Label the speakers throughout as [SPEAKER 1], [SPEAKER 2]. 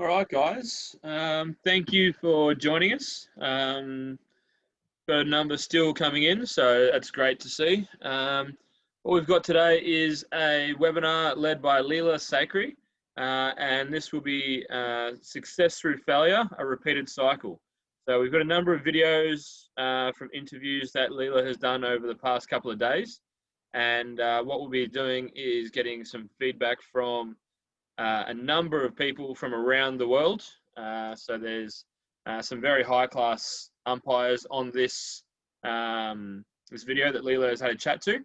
[SPEAKER 1] All right, guys. Thank you for joining us. Got a number still coming in, so that's great to see. What we've got today is a webinar led by Lelia Sacre, and this will be Success Through Failure, a Repeated Cycle. So we've got a number of videos from interviews that Lelia has done over the past couple of days. And what we'll be doing is getting some feedback from a number of people from around the world. So there's some very high-class umpires on this this video that Lelia has had a chat to.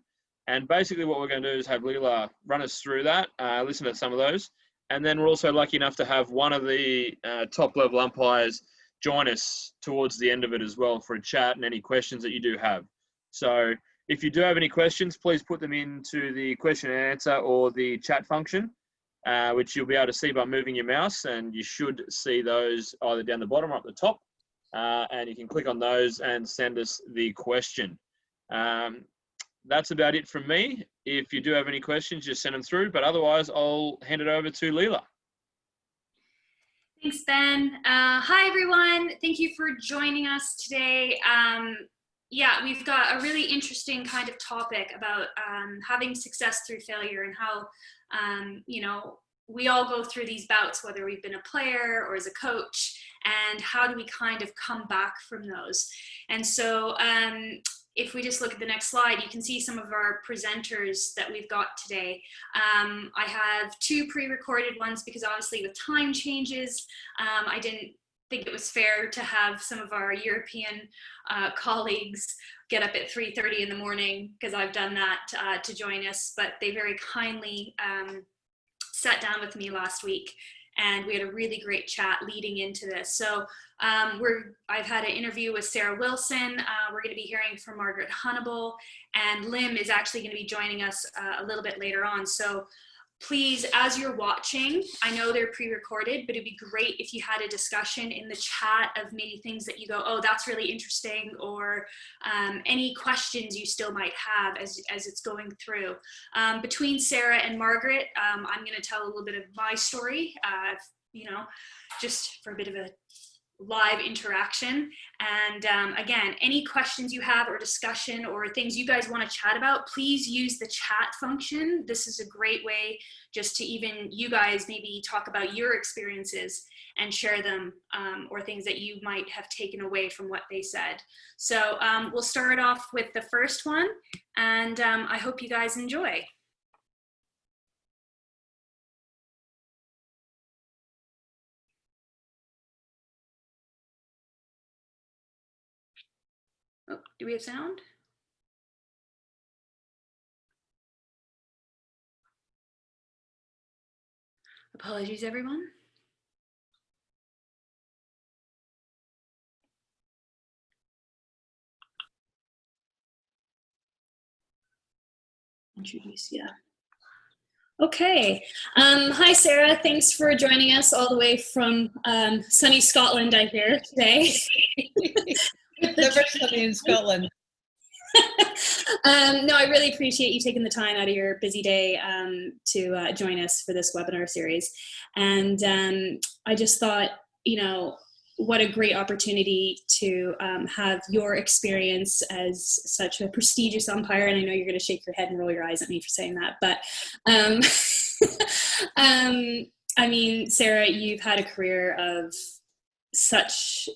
[SPEAKER 1] And basically what we're going to do is have Lelia run us through that, listen to some of those. And then we're also lucky enough to have one of the top-level umpires join us towards the end of it as well for a chat and any questions that you do have. So if you do have any questions, please put them into the question and answer or the chat function, which you'll be able to see by moving your mouse, and you should see those either down the bottom or up the top, and you can click on those and send us the question. That's about it from me. If you do have any questions, just send them through, but otherwise I'll hand it over to Lelia.
[SPEAKER 2] Thanks, Ben. Hi, everyone. Thank you for joining us today. Yeah, we've got a really interesting kind of topic about having success through failure and how, you know, we all go through these bouts, whether we've been a player or as a coach, and how do we kind of come back from those. And so if we just look at the next slide, you can see some of our presenters that we've got today. I have two pre-recorded ones because obviously with time changes, I didn't think it was fair to have some of our European colleagues get up at 3:30 in the morning, because I've done that to join us, but they very kindly sat down with me last week and we had a really great chat leading into this. So I've had an interview with Sarah Wilson. We're going to be hearing from Margaret Hunnaball, and Lim is actually going to be joining us a little bit later on. So please, as you're watching, I know they're pre-recorded, but it'd be great if you had a discussion in the chat of maybe things that you go, oh, that's really interesting, or any questions you still might have as it's going through. Between Sarah and Margaret, I'm going to tell a little bit of my story, you know, just for a bit of a live interaction. And again, any questions you have or discussion or things you guys want to chat about, please use the chat function. This is a great way just to even you guys maybe talk about your experiences and share them, or things that you might have taken away from what they said. So we'll start off with the first one, and I hope you guys enjoy. Oh, do we have sound? Apologies, everyone. Introduce, yeah. Okay. Hi, Sarah. Thanks for joining us all the way from sunny Scotland, I hear, today.
[SPEAKER 3] Never sunny in Scotland.
[SPEAKER 2] No, I really appreciate you taking the time out of your busy day to join us for this webinar series. And I just thought, you know, what a great opportunity to have your experience as such a prestigious umpire. And I know you're going to shake your head and roll your eyes at me for saying that, but I mean, Sarah, you've had a career of such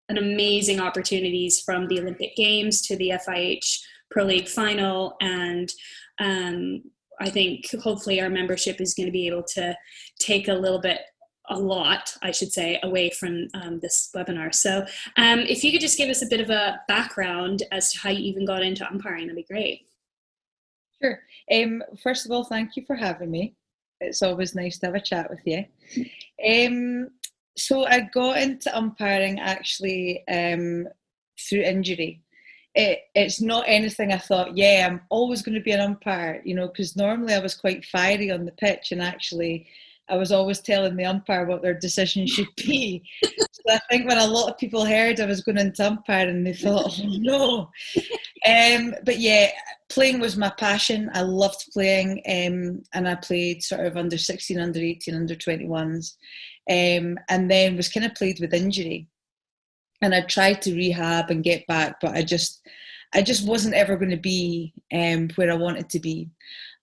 [SPEAKER 2] an amazing opportunities, from the Olympic Games to the FIH Pro League final. And I think hopefully our membership is going to be able to take a lot, I should say, away from this webinar. So if you could just give us a bit of a background as to how you even got into umpiring, that'd be great.
[SPEAKER 3] Sure. First of all, thank you for having me. It's always nice to have a chat with you. So I got into umpiring actually through injury. It's not anything I thought, yeah, I'm always going to be an umpire, you know, because normally I was quite fiery on the pitch, and actually I was always telling the umpire what their decision should be. I think when a lot of people heard I was going into umpiring, they thought, oh no. But yeah, playing was my passion. I loved playing, and I played sort of under 16, under 18, under 21s, and then was kind of played with injury. And I tried to rehab and get back, but I just wasn't ever going to be where I wanted to be.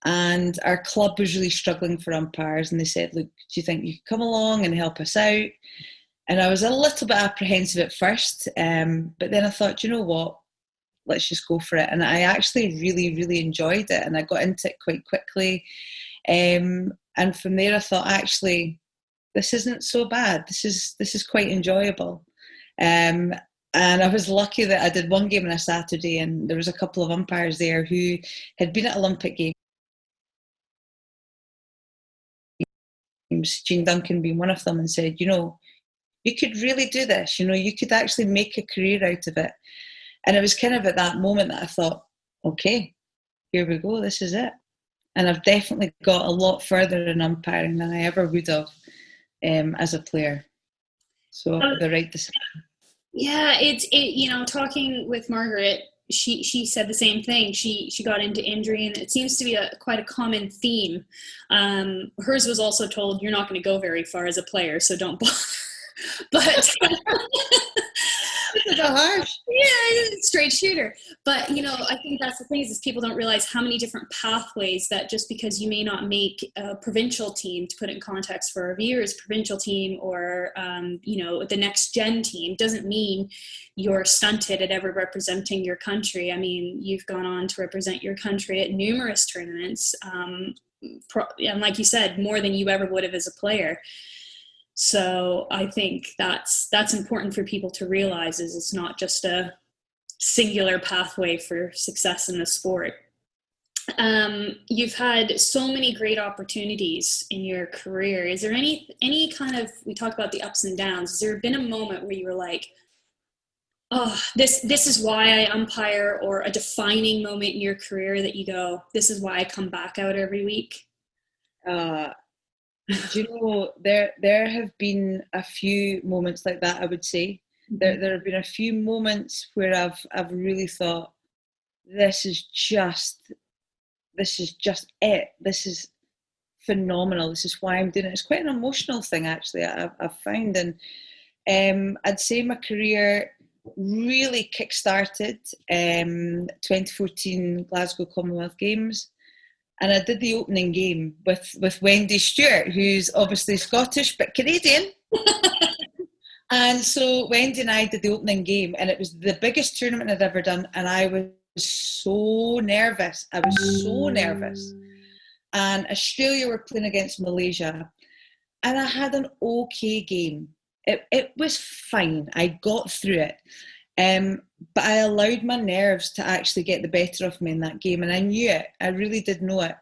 [SPEAKER 3] And our club was really struggling for umpires, and they said, look, do you think you could come along and help us out? And I was a little bit apprehensive at first, but then I thought, you know what, let's just go for it. And I actually really, really enjoyed it, and I got into it quite quickly. And from there I thought, actually, this isn't so bad. This is quite enjoyable. And I was lucky that I did one game on a Saturday, and there was a couple of umpires there who had been at Olympic Games, Jean Duncan being one of them, and said, you know, you could really do this. You know, you could actually make a career out of it. And it was kind of at that moment that I thought, okay, here we go, this is it. And I've definitely got a lot further in umpiring than I ever would have as a player. So the right decision.
[SPEAKER 2] Yeah, you know, talking with Margaret, she said the same thing. She got into injury, and it seems to be quite a common theme. Hers was also told, you're not going to go very far as a player, so don't bother. But
[SPEAKER 3] harsh.
[SPEAKER 2] Yeah, straight shooter. But, you know, I think that's the thing is people don't realize how many different pathways that just because you may not make a provincial team, to put it in context for our viewers, provincial team or, you know, the next gen team doesn't mean you're stunted at ever representing your country. I mean, you've gone on to represent your country at numerous tournaments. And like you said, more than you ever would have as a player. So I think that's important for people to realize is it's not just a singular pathway for success in the sport. You've had so many great opportunities in your career. Is there any kind of, we talk about the ups and downs, has there been a moment where you were like, oh, this is why I umpire, or a defining moment in your career that you go, this is why I come back out every week?
[SPEAKER 3] Do you know, there have been a few moments like that, I would say. Mm-hmm. There have been a few moments where I've really thought, this is just it. This is phenomenal. This is why I'm doing it. It's quite an emotional thing, actually, I've found. And I'd say my career really kick-started 2014 Glasgow Commonwealth Games. And I did the opening game with Wendy Stewart, who's obviously Scottish but Canadian. And so Wendy and I did the opening game, and it was the biggest tournament I'd ever done. And I was so nervous. And Australia were playing against Malaysia. And I had an okay game. It was fine. I got through it. But I allowed my nerves to actually get the better of me in that game, and I knew it. I really did know it.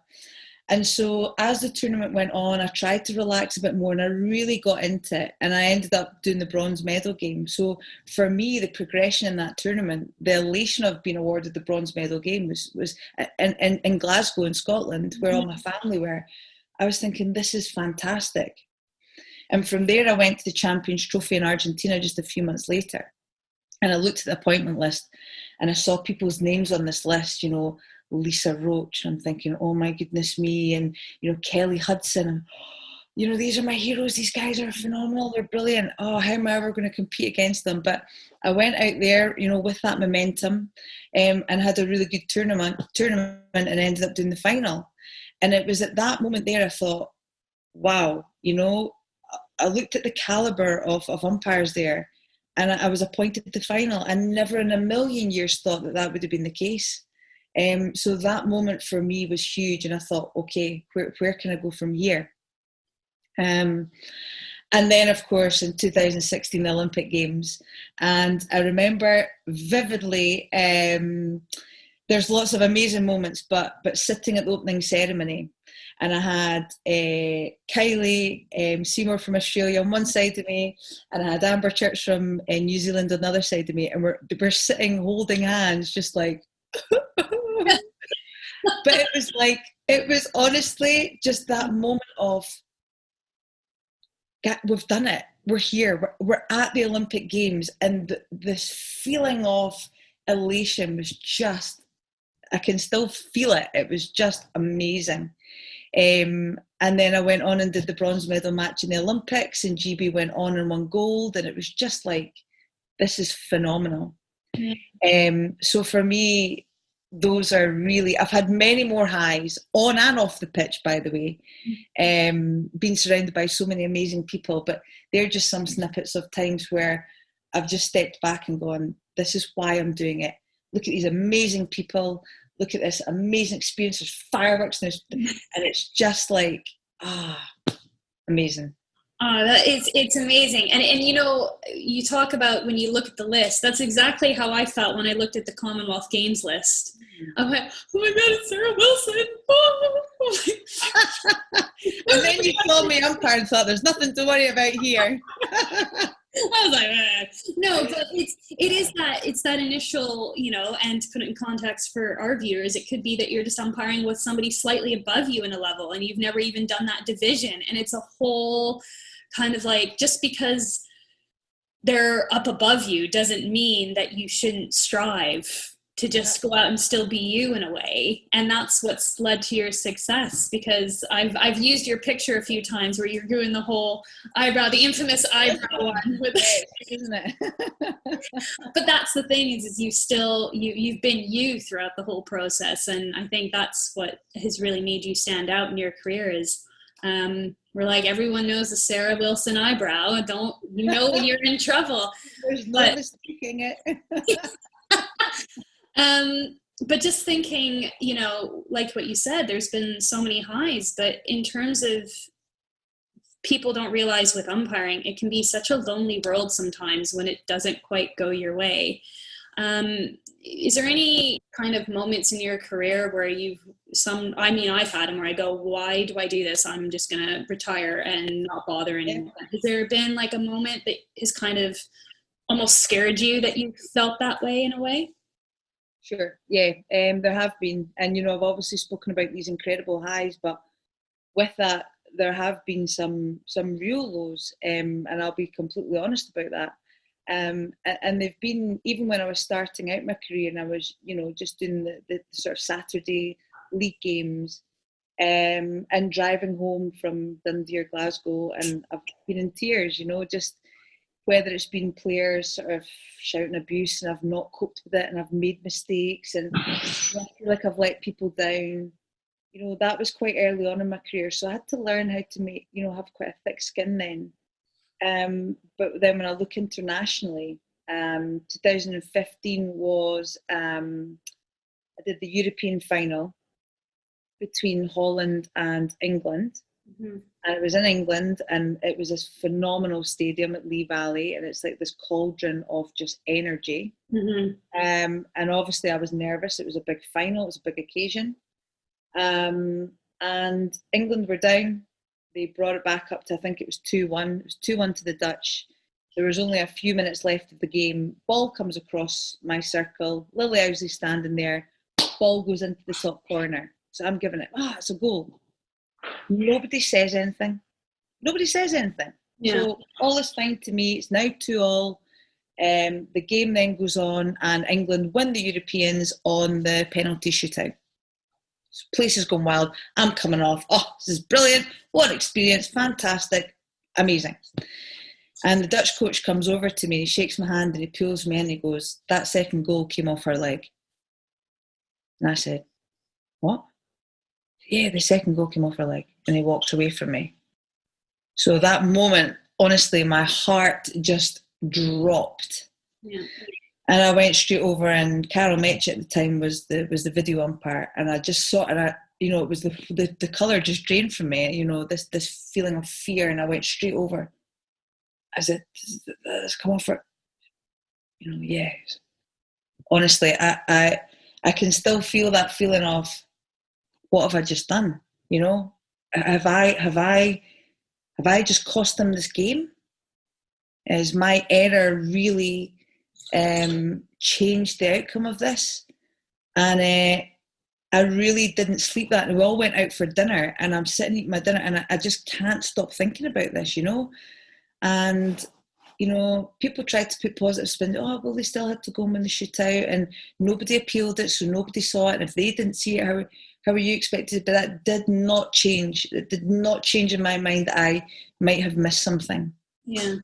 [SPEAKER 3] And so as the tournament went on, I tried to relax a bit more, and I really got into it, and I ended up doing the bronze medal game. So for me, the progression in that tournament, the elation of being awarded the bronze medal game was in Glasgow in Scotland, where all my family were. I was thinking, this is fantastic. And from there, I went to the Champions Trophy in Argentina just a few months later. And I looked at the appointment list, and I saw people's names on this list, you know, Lisa Roach. And I'm thinking, oh my goodness me. And, you know, Kelly Hudson. And, you know, these are my heroes. These guys are phenomenal. They're brilliant. Oh, how am I ever going to compete against them? But I went out there, you know, with that momentum and had a really good tournament and ended up doing the final. And it was at that moment there I thought, wow, you know, I looked at the caliber of umpires there, and I was appointed to the final. I never in a million years thought that would have been the case. So that moment for me was huge, and I thought, okay, where can I go from here? And then, of course, in 2016, the Olympic Games. And I remember vividly, there's lots of amazing moments, but sitting at the opening ceremony, and I had Kylie Seymour from Australia on one side of me, and I had Amber Church from New Zealand on the other side of me, and we're sitting holding hands, just like, but it was honestly just that moment of, we've done it. we're here, we're at the Olympic Games, and this feeling of elation was just, I can still feel it. It was just amazing. And then I went on and did the bronze medal match in the Olympics, and GB went on and won gold, and it was just like, this is phenomenal. So for me, those are really, I've had many more highs on and off the pitch, by the way, being surrounded by so many amazing people, but they're just some snippets of times where I've just stepped back and gone, this is why I'm doing it. Look at these amazing people. Look at this amazing experience. There's fireworks, and it's just like, amazing.
[SPEAKER 2] Oh, it's amazing. And you know, you talk about when you look at the list, that's exactly how I felt when I looked at the Commonwealth Games list. I went, oh my God, it's Sarah Wilson. Oh.
[SPEAKER 3] And then you saw me umpire and thought, there's nothing to worry about here.
[SPEAKER 2] I was like, no, but it's that initial, you know, and to put it in context for our viewers, it could be that you're just umpiring with somebody slightly above you in a level, and you've never even done that division, and it's a whole kind of like, just because they're up above you doesn't mean that you shouldn't strive to just go out and still be you in a way. And that's what's led to your success, because I've used your picture a few times where you're doing the whole eyebrow, the infamous eyebrow one with
[SPEAKER 3] isn't it?
[SPEAKER 2] But that's the thing is you've been you throughout the whole process. And I think that's what has really made you stand out in your career is, we're like, everyone knows the Sarah Wilson eyebrow. You know when you're in trouble.
[SPEAKER 3] There's no mistaking it.
[SPEAKER 2] But just thinking, you know, like what you said, there's been so many highs, but in terms of, people don't realize with umpiring, it can be such a lonely world sometimes when it doesn't quite go your way. Is there any kind of moments in your career where I've had them where I go, why do I do this? I'm just going to retire and not bother anymore. Yeah. Has there been like a moment that has kind of almost scared you that you felt that way in a way?
[SPEAKER 3] Sure, yeah, there have been, and you know, I've obviously spoken about these incredible highs, but with that, there have been some real lows, and I'll be completely honest about that. And they've been, even when I was starting out my career, and I was, you know, just doing the sort of Saturday league games, and driving home from Dundee or Glasgow, and I've been in tears, you know, just whether it's been players sort of shouting abuse and I've not coped with it and I've made mistakes and I feel like I've let people down. You know, that was quite early on in my career. So I had to learn how to have quite a thick skin then. But then when I look internationally, 2015 was, I did the European final between Holland and England. Mm-hmm. And it was in England, and it was this phenomenal stadium at Lee Valley, and it's like this cauldron of just energy. Mm-hmm. And obviously I was nervous. It was a big final. It was a big occasion. And England were down. They brought it back up to, I think it was 2-1. It was 2-1 to the Dutch. There was only a few minutes left of the game. Ball comes across my circle. Lily Owsley standing there. Ball goes into the top corner. So I'm giving it, it's a goal. Nobody says anything. Yeah. So all is fine to me. It's now 2-2. The game then goes on, and England win the Europeans on the penalty shootout. So place is going wild. I'm coming off. Oh, this is brilliant. What an experience. Fantastic. Amazing. And the Dutch coach comes over to me, he shakes my hand and he pulls me in and he goes, that second goal came off her leg. And I said, what? Yeah, the second goal came off her leg. And he walked away from me. So that moment, honestly, my heart just dropped. Yeah. And I went straight over, and Carol Metch at the time was the video umpire, and I just saw, and it was the colour just drained from me, you know, this feeling of fear, and I went straight over. I said, "Let's come off it." You know, yeah. Honestly, I can still feel that feeling of, what have I just done? You know, have I just cost them this game? Is my error really changed the outcome of this? And I really didn't sleep that night. We all went out for dinner, and I'm sitting eating my dinner, and I just can't stop thinking about this, you know. And, people tried to put positive spin. Oh, well, they still had to go and win the shootout, and nobody appealed it, so nobody saw it. And if they didn't see it, how were you expected? But that did not change. It did not change in my mind that I might have missed something.
[SPEAKER 2] Yeah.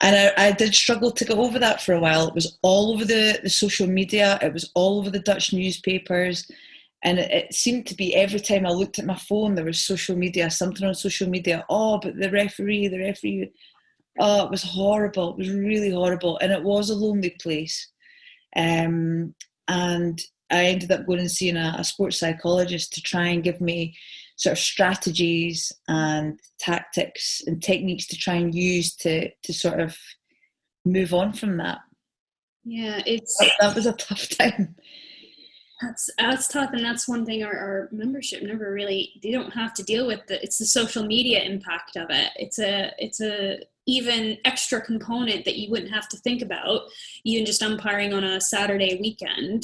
[SPEAKER 3] And I did struggle to get over that for a while. It was all over the social media. It was all over the Dutch newspapers. And it seemed to be every time I looked at my phone, there was social media, something on social media. Oh, but the referee. Oh, it was horrible. It was really horrible. And it was a lonely place. And I ended up going and seeing a sports psychologist to try and give me sort of strategies and tactics and techniques to try and use to sort of move on from that.
[SPEAKER 2] Yeah,
[SPEAKER 3] that was a tough time.
[SPEAKER 2] That's tough, and that's one thing our membership never really, they don't have to deal with. It's the social media impact of it. It's a even extra component that you wouldn't have to think about, even just umpiring on a Saturday weekend.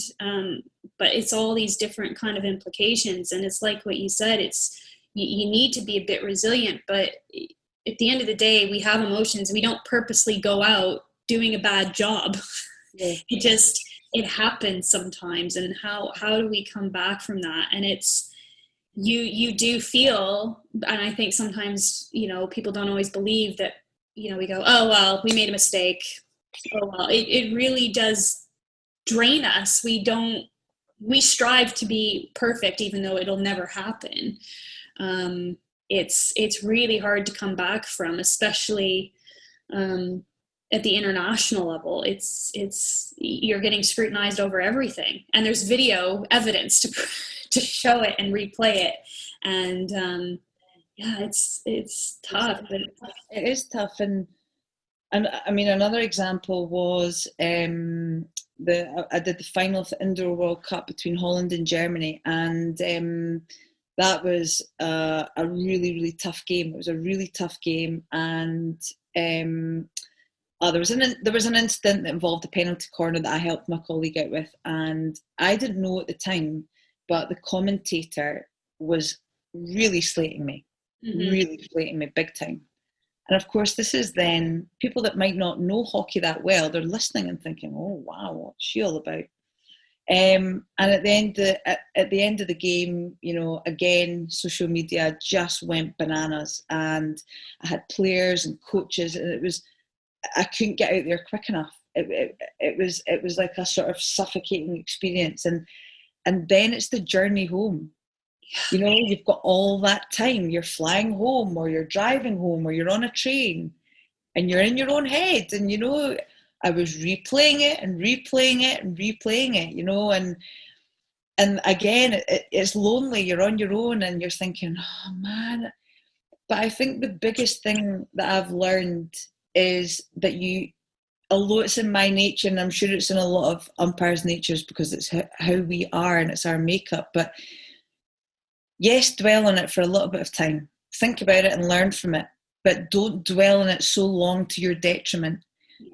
[SPEAKER 2] But it's all these different kind of implications, and it's like what you said. It's you need to be a bit resilient, but at the end of the day, we have emotions. We don't purposely go out doing a bad job. Yeah. It happens sometimes, and how do we come back from that? And it's you do feel, and I think sometimes people don't always believe that we go, oh well, we made a mistake, oh well. It really does drain us. We strive to be perfect, even though it'll never happen. It's really hard to come back from, especially at the international level. It's you're getting scrutinized over everything, and there's video evidence to show it and replay it. And yeah, it's tough. But
[SPEAKER 3] it is tough. And I mean, another example was I did the final of the Indoor World Cup between Holland and Germany, and that was a really, really tough game. It was a really tough game, and there was an incident that involved a penalty corner that I helped my colleague out with, and I didn't know at the time, but the commentator was really slating me, really slating me big time. And of course, this is then people that might not know hockey that well. They're listening and thinking, "Oh wow, what's she all about?" And at the end of the game, again, social media just went bananas, and I had players and coaches, and I couldn't get out there quick enough. It was like a sort of suffocating experience, and then it's the journey home. You've got all that time. You're flying home, or you're driving home, or you're on a train, and you're in your own head. And I was replaying it and replaying it and replaying it. And again, it's lonely. You're on your own, and you're thinking, oh man. But I think the biggest thing that I've learned is that although it's in my nature, and I'm sure it's in a lot of umpires' natures because it's how we are and it's our makeup, but yes, dwell on it for a little bit of time. Think about it and learn from it, but don't dwell on it so long to your detriment,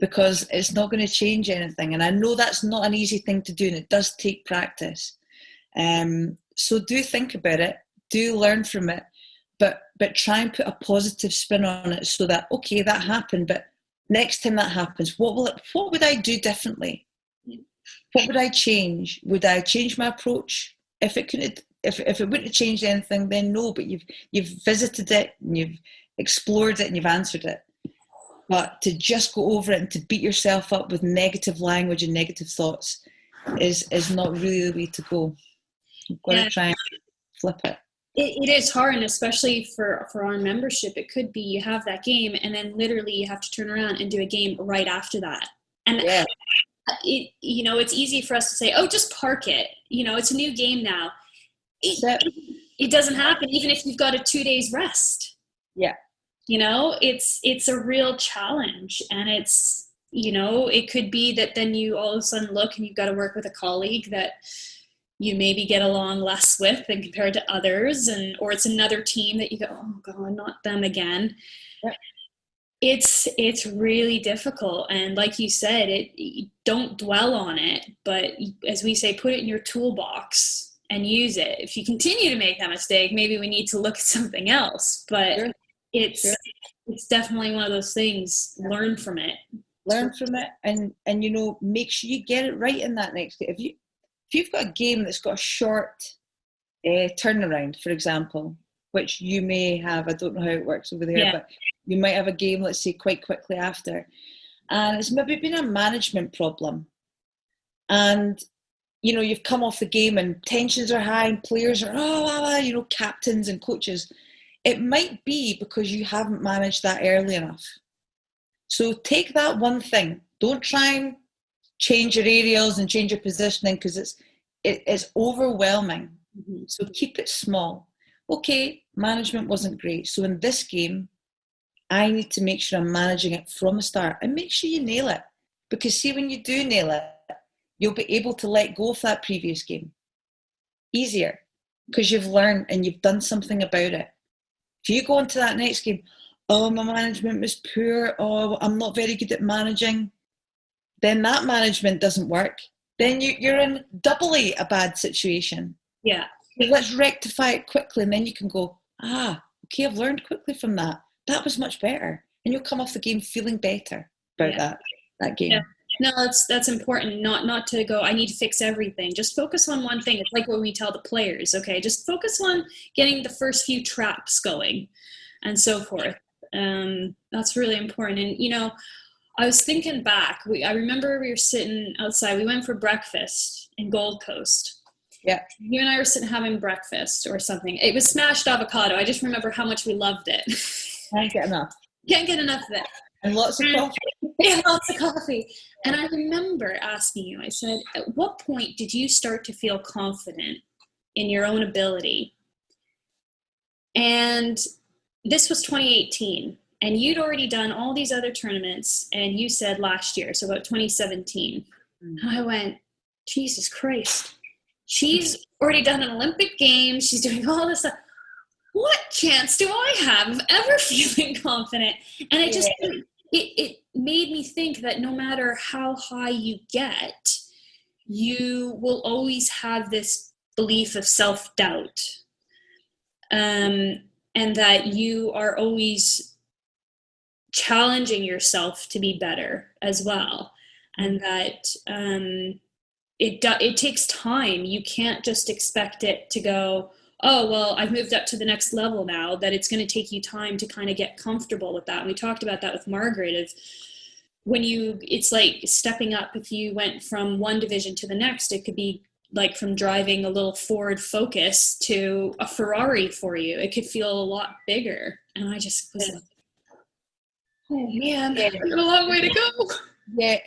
[SPEAKER 3] because it's not going to change anything. And I know that's not an easy thing to do, and it does take practice. So do think about it, do learn from it, but try and put a positive spin on it, so that, okay, that happened, but next time that happens, what would I do differently? What would I change? Would I change my approach? If it wouldn't have changed anything, then no, but you've visited it and you've explored it and you've answered it. But to just go over it and to beat yourself up with negative language and negative thoughts is not really the way to go. You've got to try and flip it.
[SPEAKER 2] It is hard, and especially for our membership, it could be you have that game, and then literally you have to turn around and do a game right after that. And it's easy for us to say, oh, just park it. It's a new game now. It doesn't happen, even if you've got a 2 days rest.
[SPEAKER 3] Yeah.
[SPEAKER 2] It's a real challenge, and it's, it could be that then you all of a sudden look and you've got to work with a colleague that you maybe get along less with than compared to others, or it's another team that you go, oh God, not them again. Yep. It's really difficult. And like you said, don't dwell on it, but as we say, put it in your toolbox and use it. If you continue to make that mistake, maybe we need to look at something else. But it's definitely one of those things. Learn from it.
[SPEAKER 3] Learn from it, and make sure you get it right in that next game. If you've got a game that's got a short turnaround, for example, which you may have, I don't know how it works over there, but you might have a game, let's say, quite quickly after, and it's maybe been a management problem, and you've come off the game and tensions are high and players are captains and coaches. It might be because you haven't managed that early enough. So take that one thing. Don't try and change your aerials and change your positioning, because it's overwhelming. Mm-hmm. So keep it small. Okay, management wasn't great. So in this game, I need to make sure I'm managing it from the start, and make sure you nail it. Because see, when you do nail it, you'll be able to let go of that previous game easier, because you've learned and you've done something about it. If you go into that next game, oh, my management was poor, oh, I'm not very good at managing, then that management doesn't work. Then you're in doubly a bad situation.
[SPEAKER 2] Yeah.
[SPEAKER 3] So let's rectify it quickly, and then you can go, okay, I've learned quickly from that. That was much better. And you'll come off the game feeling better about that game.
[SPEAKER 2] Yeah. No, that's important. Not to go, I need to fix everything. Just focus on one thing. It's like what we tell the players, okay? Just focus on getting the first few traps going and so forth. That's really important. And, I was thinking back. I remember we were sitting outside. We went for breakfast in Gold Coast.
[SPEAKER 3] Yeah.
[SPEAKER 2] You and I were sitting having breakfast or something. It was smashed avocado. I just remember how much we loved it.
[SPEAKER 3] Can't get enough.
[SPEAKER 2] Can't get enough of it.
[SPEAKER 3] And lots of coffee.
[SPEAKER 2] Yeah, lots of coffee. And I remember asking you, I said, at what point did you start to feel confident in your own ability? And this was 2018. And you'd already done all these other tournaments, and you said last year, so about 2017. And I went, Jesus Christ. She's already done an Olympic Games. She's doing all this stuff. What chance do I have of ever feeling confident? And it just, it made me think that no matter how high you get, you will always have this belief of self-doubt. And that you are always challenging yourself to be better as well. And that it takes time. You can't just expect it to go, oh, well, I've moved up to the next level now, that it's going to take you time to kind of get comfortable with that. And we talked about that with Margaret, of it's like stepping up. If you went from one division to the next, it could be like from driving a little Ford Focus to a Ferrari for you. It could feel a lot bigger. And I just was like, oh man, there's a long way to go.
[SPEAKER 3] Yeah,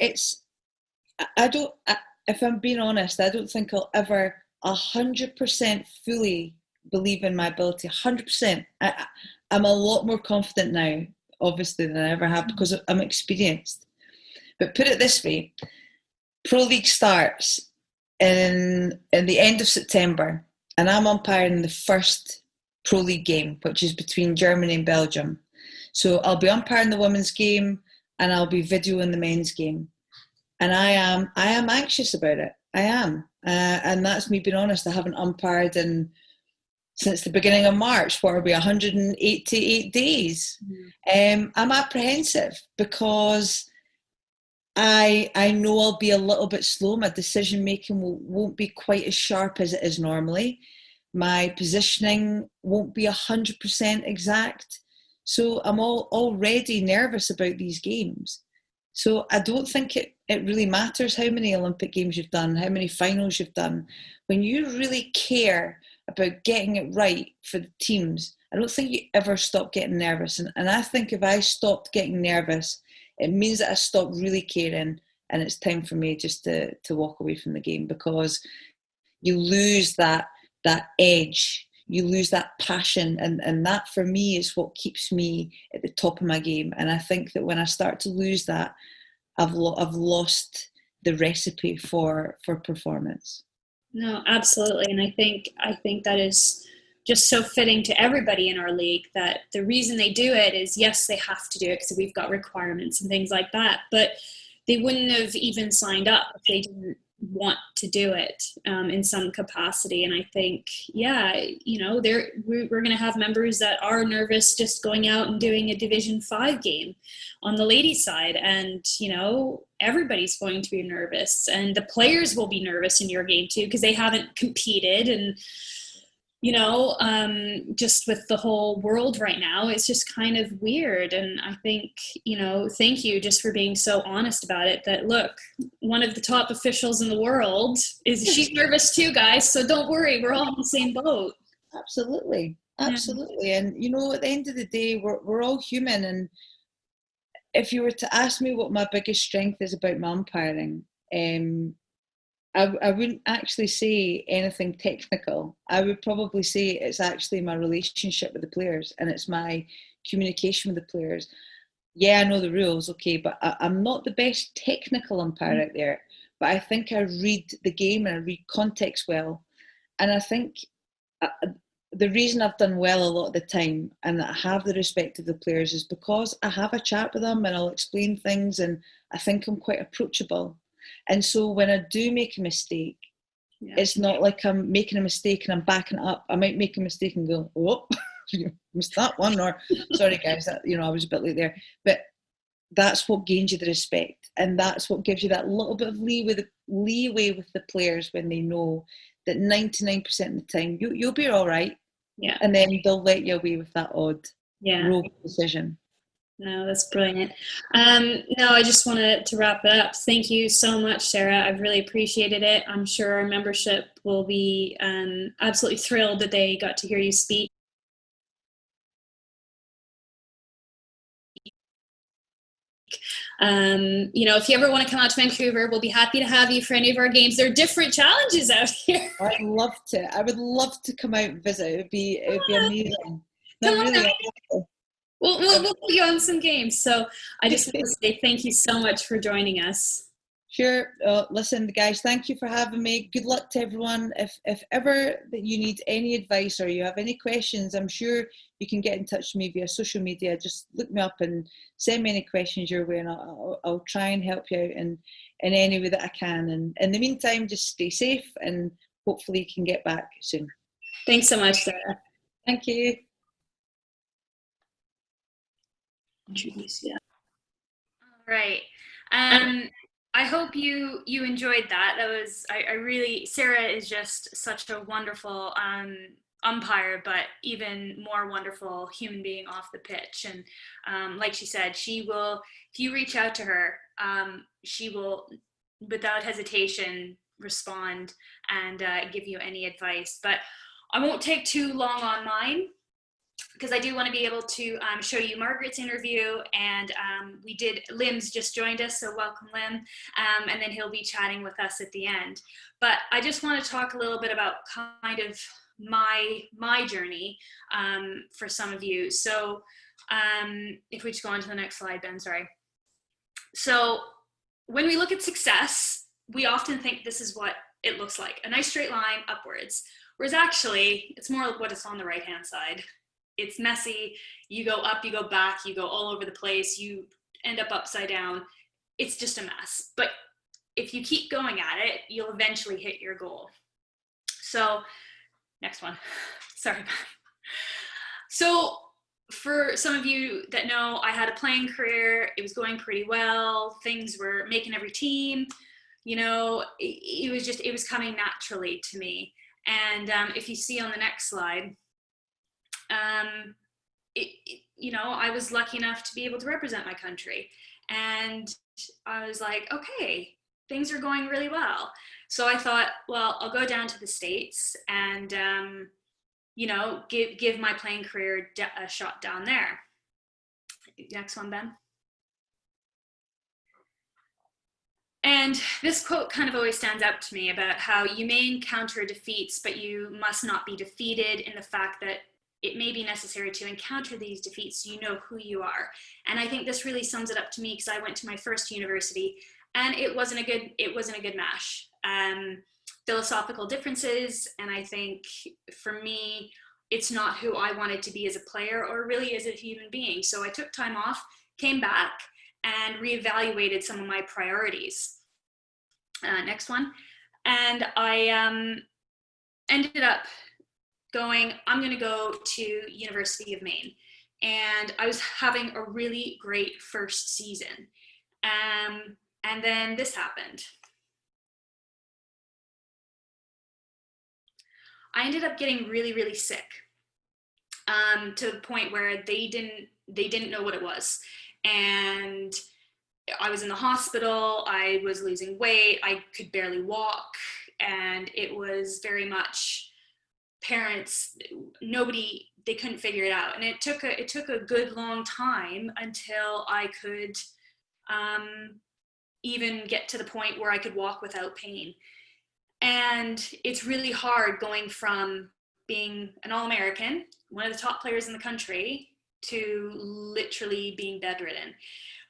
[SPEAKER 3] if I'm being honest, I don't think I'll ever 100% fully believe in my ability. 100%. I'm a lot more confident now, obviously, than I ever have, because I'm experienced. But put it this way, Pro League starts in the end of September, and I'm umpiring the first Pro League game, which is between Germany and Belgium. So I'll be umpiring the women's game, and I'll be videoing the men's game. And I am anxious about it. I am. And that's me being honest. I haven't umpired since the beginning of March, what will be 188 days. I'm apprehensive because I know I'll be a little bit slow. My decision making won't be quite as sharp as it is normally. My positioning won't be 100% exact. So I'm already nervous about these games. So I don't think it really matters how many Olympic Games you've done, how many finals you've done. When you really care about getting it right for the teams, I don't think you ever stop getting nervous. And I think if I stopped getting nervous, it means that I stopped really caring, and it's time for me just to walk away from the game, because you lose that edge, you lose that passion, and that for me is what keeps me at the top of my game. And I think that when I start to lose that, I've lost the recipe for performance.
[SPEAKER 2] No, absolutely. And I think that is just so fitting to everybody in our league, that the reason they do it is, yes, they have to do it because we've got requirements and things like that, but they wouldn't have even signed up if they didn't want to do it in some capacity. And I think, yeah, you know, we're going to have members that are nervous just going out and doing a Division 5 game on the ladies' side. And, you know, everybody's going to be nervous, and the players will be nervous in your game too, because they haven't competed. And, you know, just with the whole world right now, it's just kind of weird. And I think, you know, thank you just for being so honest about it, that look, one of the top officials in the world she's nervous too, guys. So don't worry, we're all in the same boat.
[SPEAKER 3] Absolutely. And, you know, at the end of the day, we're all human. And if you were to ask me what my biggest strength is about my umpiring, I wouldn't actually say anything technical. I would probably say it's actually my relationship with the players, and it's my communication with the players. Yeah, I know the rules, okay, but I'm not the best technical umpire out there, but I think I read the game and I read context well. And I think the reason I've done well a lot of the time and that I have the respect of the players is because I have a chat with them and I'll explain things, and I think I'm quite approachable. And so when I do make a mistake, it's not like I'm making a mistake and I'm backing it up. I might make a mistake and go, oh, you missed that one, or sorry guys, that, you know, I was a bit late there. But that's what gains you the respect, and that's what gives you that little bit of leeway with the players when they know that 99% of the time you'll be all right.
[SPEAKER 2] Yeah.
[SPEAKER 3] And then they'll let you away with that odd rogue decision.
[SPEAKER 2] No, that's brilliant. No, I just wanted to wrap it up. Thank you so much, Sarah. I've really appreciated it. I'm sure our membership will be absolutely thrilled that they got to hear you speak. You know, if you ever want to come out to Vancouver, we'll be happy to have you for any of our games. There are different challenges out here.
[SPEAKER 3] I'd love to. I would love to come out and visit. It would be amazing.
[SPEAKER 2] Come on. We'll put you on some games. So I just want to say thank you so much for joining us.
[SPEAKER 3] Sure. Listen, guys, thank you for having me. Good luck to everyone. If ever that you need any advice or you have any questions, I'm sure you can get in touch with me via social media. Just look me up and send me any questions your way, and I'll try and help you out in any way that I can. And in the meantime, just stay safe, and hopefully you can get back soon.
[SPEAKER 2] Thanks so much, Sarah.
[SPEAKER 3] Thank you.
[SPEAKER 2] Yeah. All right. I hope you enjoyed that. That was I really, Sarah is just such a wonderful umpire, but even more wonderful human being off the pitch. And like she said, she will, if you reach out to her, she will without hesitation respond and give you any advice. But I won't take too long on mine, because I do want to be able to show you Margaret's interview, and Lim's just joined us, so welcome Lim, and then he'll be chatting with us at the end. But I just want to talk a little bit about kind of my journey for some of you. So if we just go on to the next slide, Ben, sorry. So when we look at success, we often think this is what it looks like, a nice straight line upwards, whereas actually it's more like what is on the right-hand side. It's messy. You go up, you go back, you go all over the place, you end up upside down. It's just a mess. But if you keep going at it, you'll eventually hit your goal. So, next one. Sorry. So, for some of you that know, I had a playing career. It was going pretty well. Things were making every team. You know, it was coming naturally to me. And if you see on the next slide, you know, I was lucky enough to be able to represent my country, and I was like, okay, things are going really well. So I thought, well, I'll go down to the States and, you know, give my playing career a shot down there. Next one, Ben. And this quote kind of always stands out to me about how you may encounter defeats, but you must not be defeated in the fact that it may be necessary to encounter these defeats so you know who you are. And I think this really sums it up to me, because I went to my first university and it wasn't a good mash. Philosophical differences, and I think for me, it's not who I wanted to be as a player or really as a human being. So I took time off, came back, and reevaluated some of my priorities. Next one. And I ended up going, I'm going to go to University of Maine. And I was having a really great first season. And then this happened. I ended up getting really, really sick, to the point where they didn't know what it was. And I was in the hospital, I was losing weight, I could barely walk, and it was very much parents, nobody, they couldn't figure it out. And it took a good long time until I could even get to the point where I could walk without pain. And it's really hard going from being an All-American, one of the top players in the country, to literally being bedridden.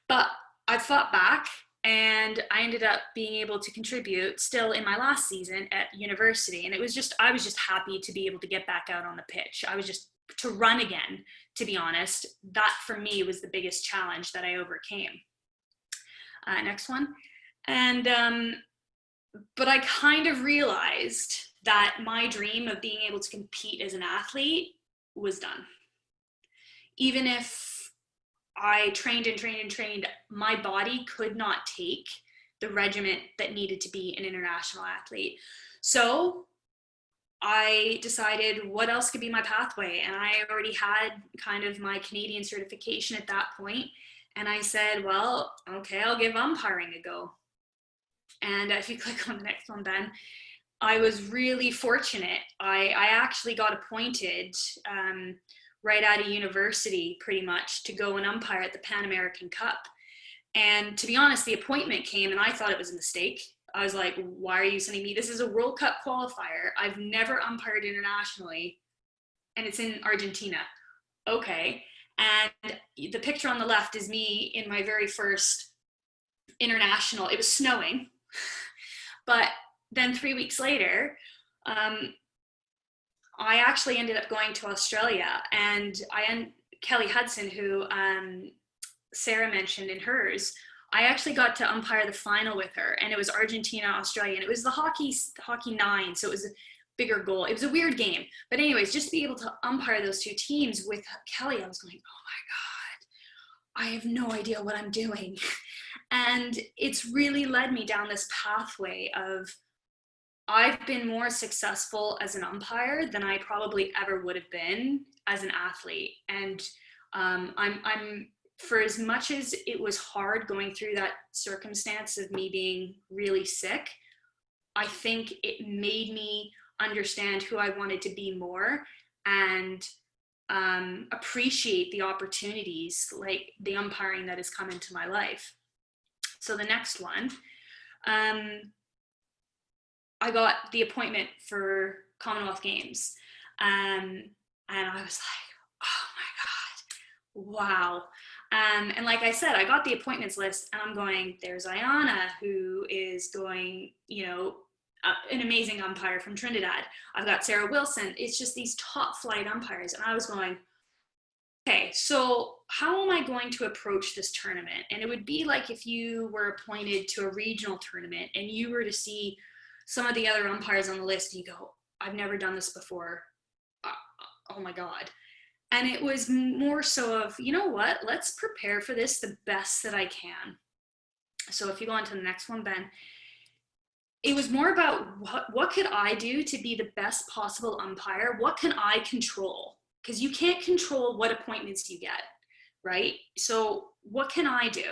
[SPEAKER 2] But I fought back, and I ended up being able to contribute still in my last season at university. And I was just happy to be able to get back out on the pitch. I was just to run again, to be honest. That for me was the biggest challenge that I overcame. Next one. And but I kind of realized that my dream of being able to compete as an athlete was done. Even if I trained and trained and trained, my body could not take the regiment that needed to be an international athlete. So I decided what else could be my pathway. And I already had kind of my Canadian certification at that point. And I said, well, okay, I'll give umpiring a go. And if you click on the next one, Ben, I was really fortunate. I actually got appointed right out of university, pretty much, to go and umpire at the Pan American Cup. And to be honest, the appointment came and I thought it was a mistake. I was like, why are you sending me? This is a World Cup qualifier. I've never umpired internationally, and it's in Argentina. Okay. And the picture on the left is me in my very first international. It was snowing. But then 3 weeks later, I actually ended up going to Australia, and Kelly Hudson, who Sarah mentioned in hers, I actually got to umpire the final with her, and it was Argentina, Australia, and it was the hockey 9, so it was a bigger goal. It was a weird game. But anyways, just to be able to umpire those two teams with Kelly, I was going, oh my God, I have no idea what I'm doing. And it's really led me down this pathway of, I've been more successful as an umpire than I probably ever would have been as an athlete. And I'm for as much as it was hard going through that circumstance of me being really sick, I think it made me understand who I wanted to be more and appreciate the opportunities like the umpiring that has come into my life. So the next one, I got the appointment for Commonwealth Games. And I was like, oh my God, wow. And like I said, I got the appointments list and I'm going, there's Ayana, who is going, an amazing umpire from Trinidad. I've got Sarah Wilson. It's just these top flight umpires. And I was going, okay, so how am I going to approach this tournament? And it would be like if you were appointed to a regional tournament and you were to see some of the other umpires on the list, and you go, I've never done this before. Oh my God. And it was more so of, you know what, let's prepare for this the best that I can. So if you go on to the next one, Ben, it was more about what could I do to be the best possible umpire? What can I control? Because you can't control what appointments you get, right? So what can I do?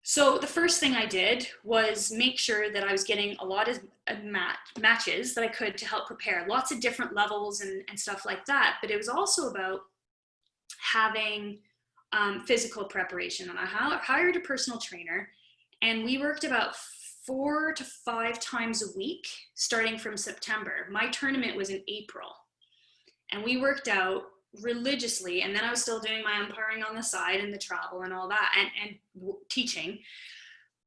[SPEAKER 2] So the first thing I did was make sure that I was getting a lot of matches that I could to help prepare, lots of different levels and stuff like that. But it was also about having physical preparation. And I hired a personal trainer, and we worked about 4 to 5 times a week starting from September. My tournament was in April, and we worked out religiously, and then I was still doing my umpiring on the side and the travel and all that and teaching.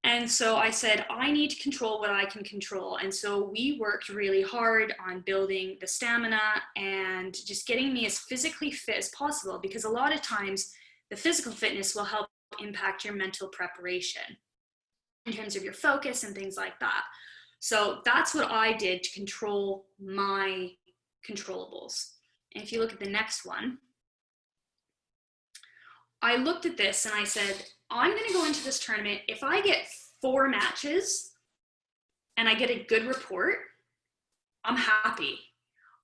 [SPEAKER 2] And so I said, I need to control what I can control. And so we worked really hard on building the stamina and just getting me as physically fit as possible, because a lot of times the physical fitness will help impact your mental preparation. in terms of your focus and things like that. So that's what I did to control my controllables. And if you look at the next one, I looked at this and I said, I'm going to go into this tournament. If I get 4 matches and I get a good report, I'm happy.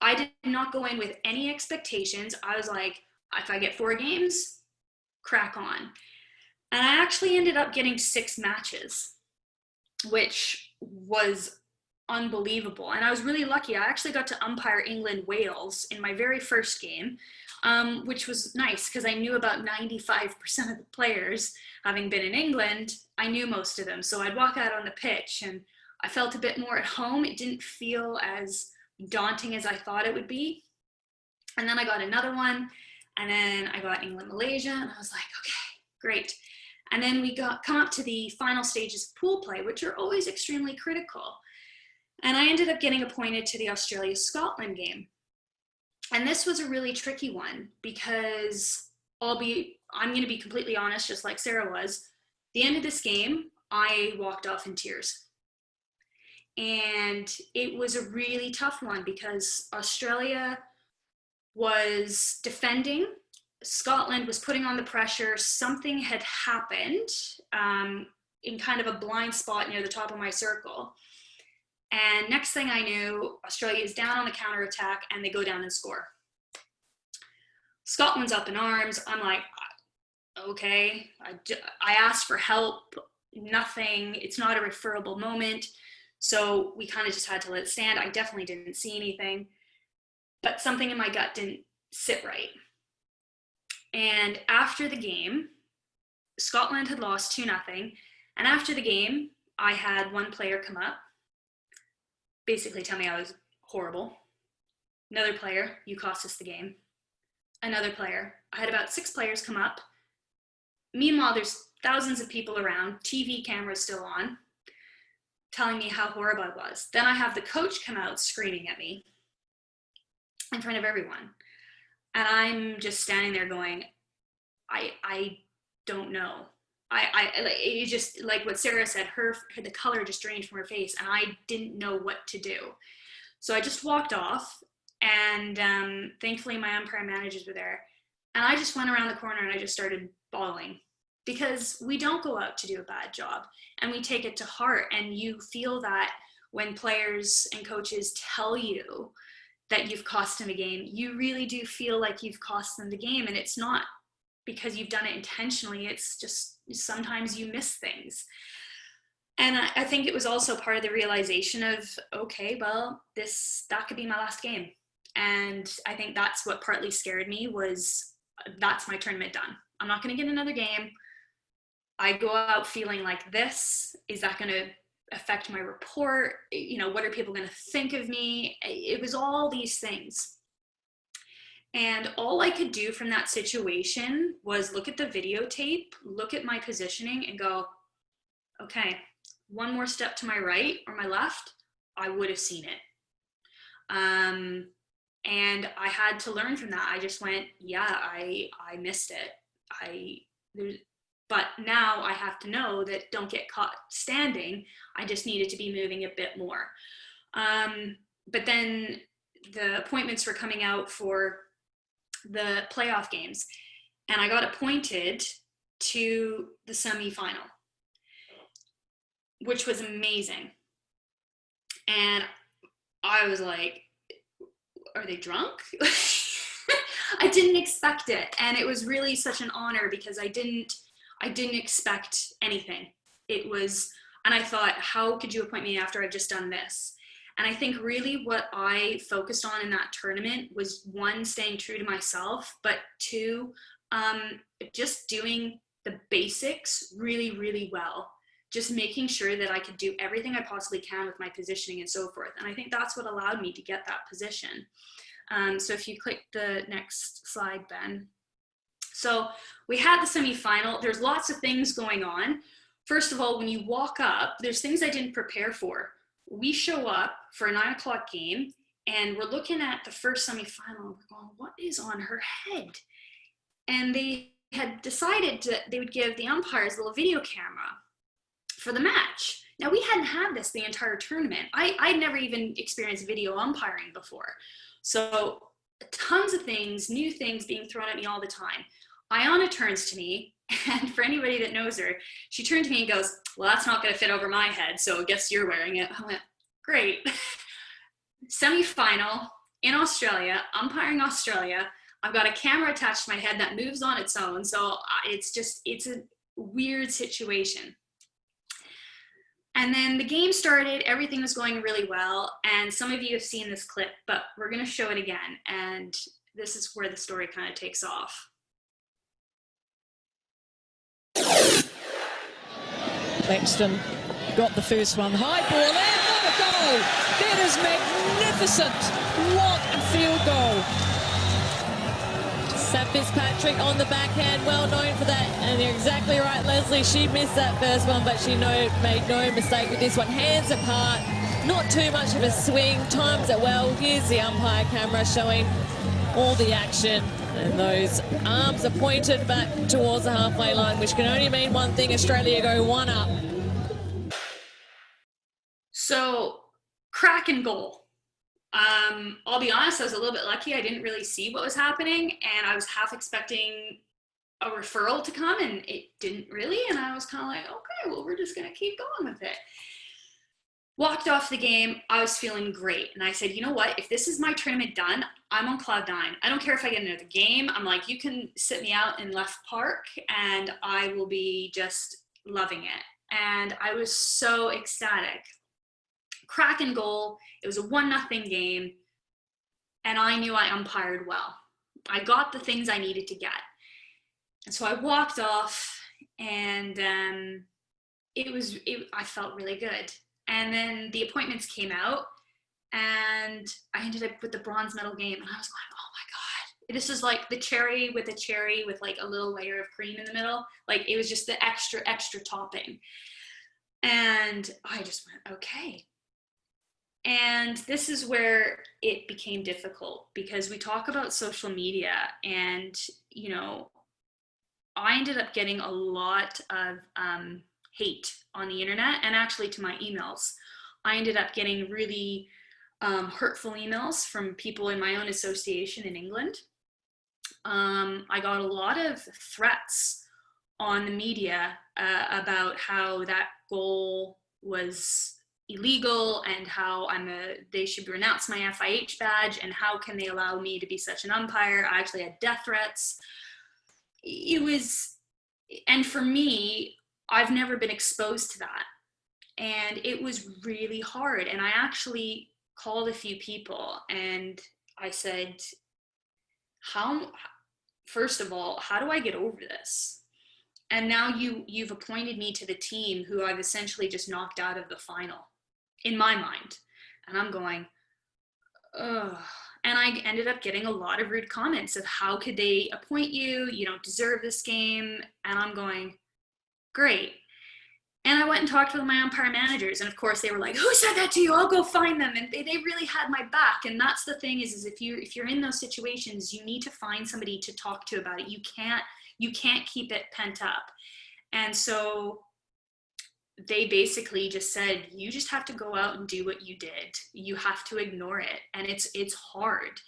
[SPEAKER 2] I did not go in with any expectations. I was like, if I get 4 games, crack on. And I actually ended up getting 6 matches, which was unbelievable. And I was really lucky. I actually got to umpire England-Wales in my very first game, which was nice because I knew about 95% of the players. Having been in England, I knew most of them. So I'd walk out on the pitch and I felt a bit more at home. It didn't feel as daunting as I thought it would be. And then I got another one, and then I got England-Malaysia, and I was like, okay, great. And then we come up to the final stages of pool play, which are always extremely critical. And I ended up getting appointed to the Australia-Scotland game. And this was a really tricky one because I'm going to be completely honest, just like Sarah was. The end of this game, I walked off in tears. And it was a really tough one because Australia was defending. Scotland was putting on the pressure. Something had happened in kind of a blind spot near the top of my circle. And next thing I knew, Australia is down on the counterattack and they go down and score. Scotland's up in arms. I'm like, okay, I asked for help, nothing. It's not a referable moment. So we kind of just had to let it stand. I definitely didn't see anything, but something in my gut didn't sit right. And after the game, Scotland had lost 2-0. And after the game, I had one player come up, basically tell me I was horrible. Another player, you cost us the game. Another player. I had about 6 players come up. Meanwhile, there's thousands of people around, TV cameras still on, telling me how horrible I was. Then I have the coach come out screaming at me in front of everyone. And I'm just standing there going, I don't know. It just, like what Sarah said, the color just drained from her face and I didn't know what to do. So I just walked off, and thankfully my umpire managers were there. And I just went around the corner and I just started bawling. Because we don't go out to do a bad job and we take it to heart. And you feel that when players and coaches tell you that you've cost them a game, you really do feel like you've cost them the game. And it's not because you've done it intentionally. It's just sometimes you miss things. And I think it was also part of the realization of, okay, well, that could be my last game. And I think that's what partly scared me was that's my tournament done. I'm not going to get another game. I go out feeling like this. Is that going to affect my report? What are people going to think of me? It was all these things. And all I could do from that situation was look at the videotape, look at my positioning and go, okay, one more step to my right or my left, I would have seen it. And I had to learn from that. I just went, yeah, I missed it. But now I have to know that don't get caught standing. I just needed to be moving a bit more. But then the appointments were coming out for the playoff games, and I got appointed to the semi-final, which was amazing. And I was like, are they drunk? I didn't expect it. And it was really such an honor because I didn't expect anything. And I thought, how could you appoint me after I've just done this? And I think really what I focused on in that tournament was 1, staying true to myself, but 2, just doing the basics really, really well. Just making sure that I could do everything I possibly can with my positioning and so forth. And I think that's what allowed me to get that position. So if you click the next slide, Ben. So we had the semifinal. There's lots of things going on. First of all, when you walk up, there's things I didn't prepare for. We show up for a 9 o'clock game and we're looking at the first semifinal. We're going, what is on her head? And they had decided they would give the umpires a little video camera for the match. Now, we hadn't had this the entire tournament. I'd never even experienced video umpiring before. So tons of things, new things being thrown at me all the time. Iona turns to me, and for anybody that knows her, she turned to me and goes, well, that's not going to fit over my head, so I guess you're wearing it. I went, great. Semi-final in Australia, umpiring Australia. I've got a camera attached to my head that moves on its own, so it's a weird situation. And then the game started, everything was going really well, and some of you have seen this clip, but we're going to show it again, and this is where the story kind of takes off.
[SPEAKER 4] Lexton got the first one, high ball in, what a goal! That is magnificent! What a field goal!
[SPEAKER 5] Sam Fitzpatrick on the backhand, well known for that, and you're exactly right, Leslie, she missed that first one, but she made no mistake with this one. Hands apart, not too much of a swing, times it well. Here's the umpire camera showing all the action, and those arms are pointed back towards the halfway line, which can only mean one thing: Australia go one up.
[SPEAKER 2] So, cracking goal. I'll be honest, I was a little bit lucky. I didn't really see what was happening, and I was half expecting a referral to come, and it didn't really, and I was kind of like, okay, well, we're just going to keep going with it. Walked off the game, I was feeling great, and I said, you know what, if this is my tournament done, I'm on cloud 9. I don't care if I get another game. I'm like, you can sit me out in left park, and I will be just loving it. And I was so ecstatic. Cracking goal. It was a 1-0 game, and I knew I umpired well. I got the things I needed to get. And so I walked off, and I felt really good. And then the appointments came out, and I ended up with the bronze medal game, and I was going, oh my God. This is like the cherry with like a little layer of cream in the middle. Like, it was just the extra topping. And I just went, okay. And this is where it became difficult, because we talk about social media, and, you know, I ended up getting a lot of hate on the internet, and actually to my emails. I ended up getting really hurtful emails from people in my own association in England. I got a lot of threats on the media about how that goal was illegal, and how they should renounce my FIH badge, and how can they allow me to be such an umpire. I actually had death threats. And for me, I've never been exposed to that, and it was really hard. And I actually called a few people, and I said, first of all, how do I get over this? And now you've appointed me to the team who I've essentially just knocked out of the final, in my mind. And I'm going, ugh. And I ended up getting a lot of rude comments of, how could they appoint you? You don't deserve this game. And I'm going, great. And I went and talked with my umpire managers. And of course they were like, who said that to you? I'll go find them. And they really had my back. And that's the thing is if you're in those situations, you need to find somebody to talk to about it. You can't keep it pent up. And so they basically just said, you just have to go out and do what you did. You have to ignore it. And it's hard.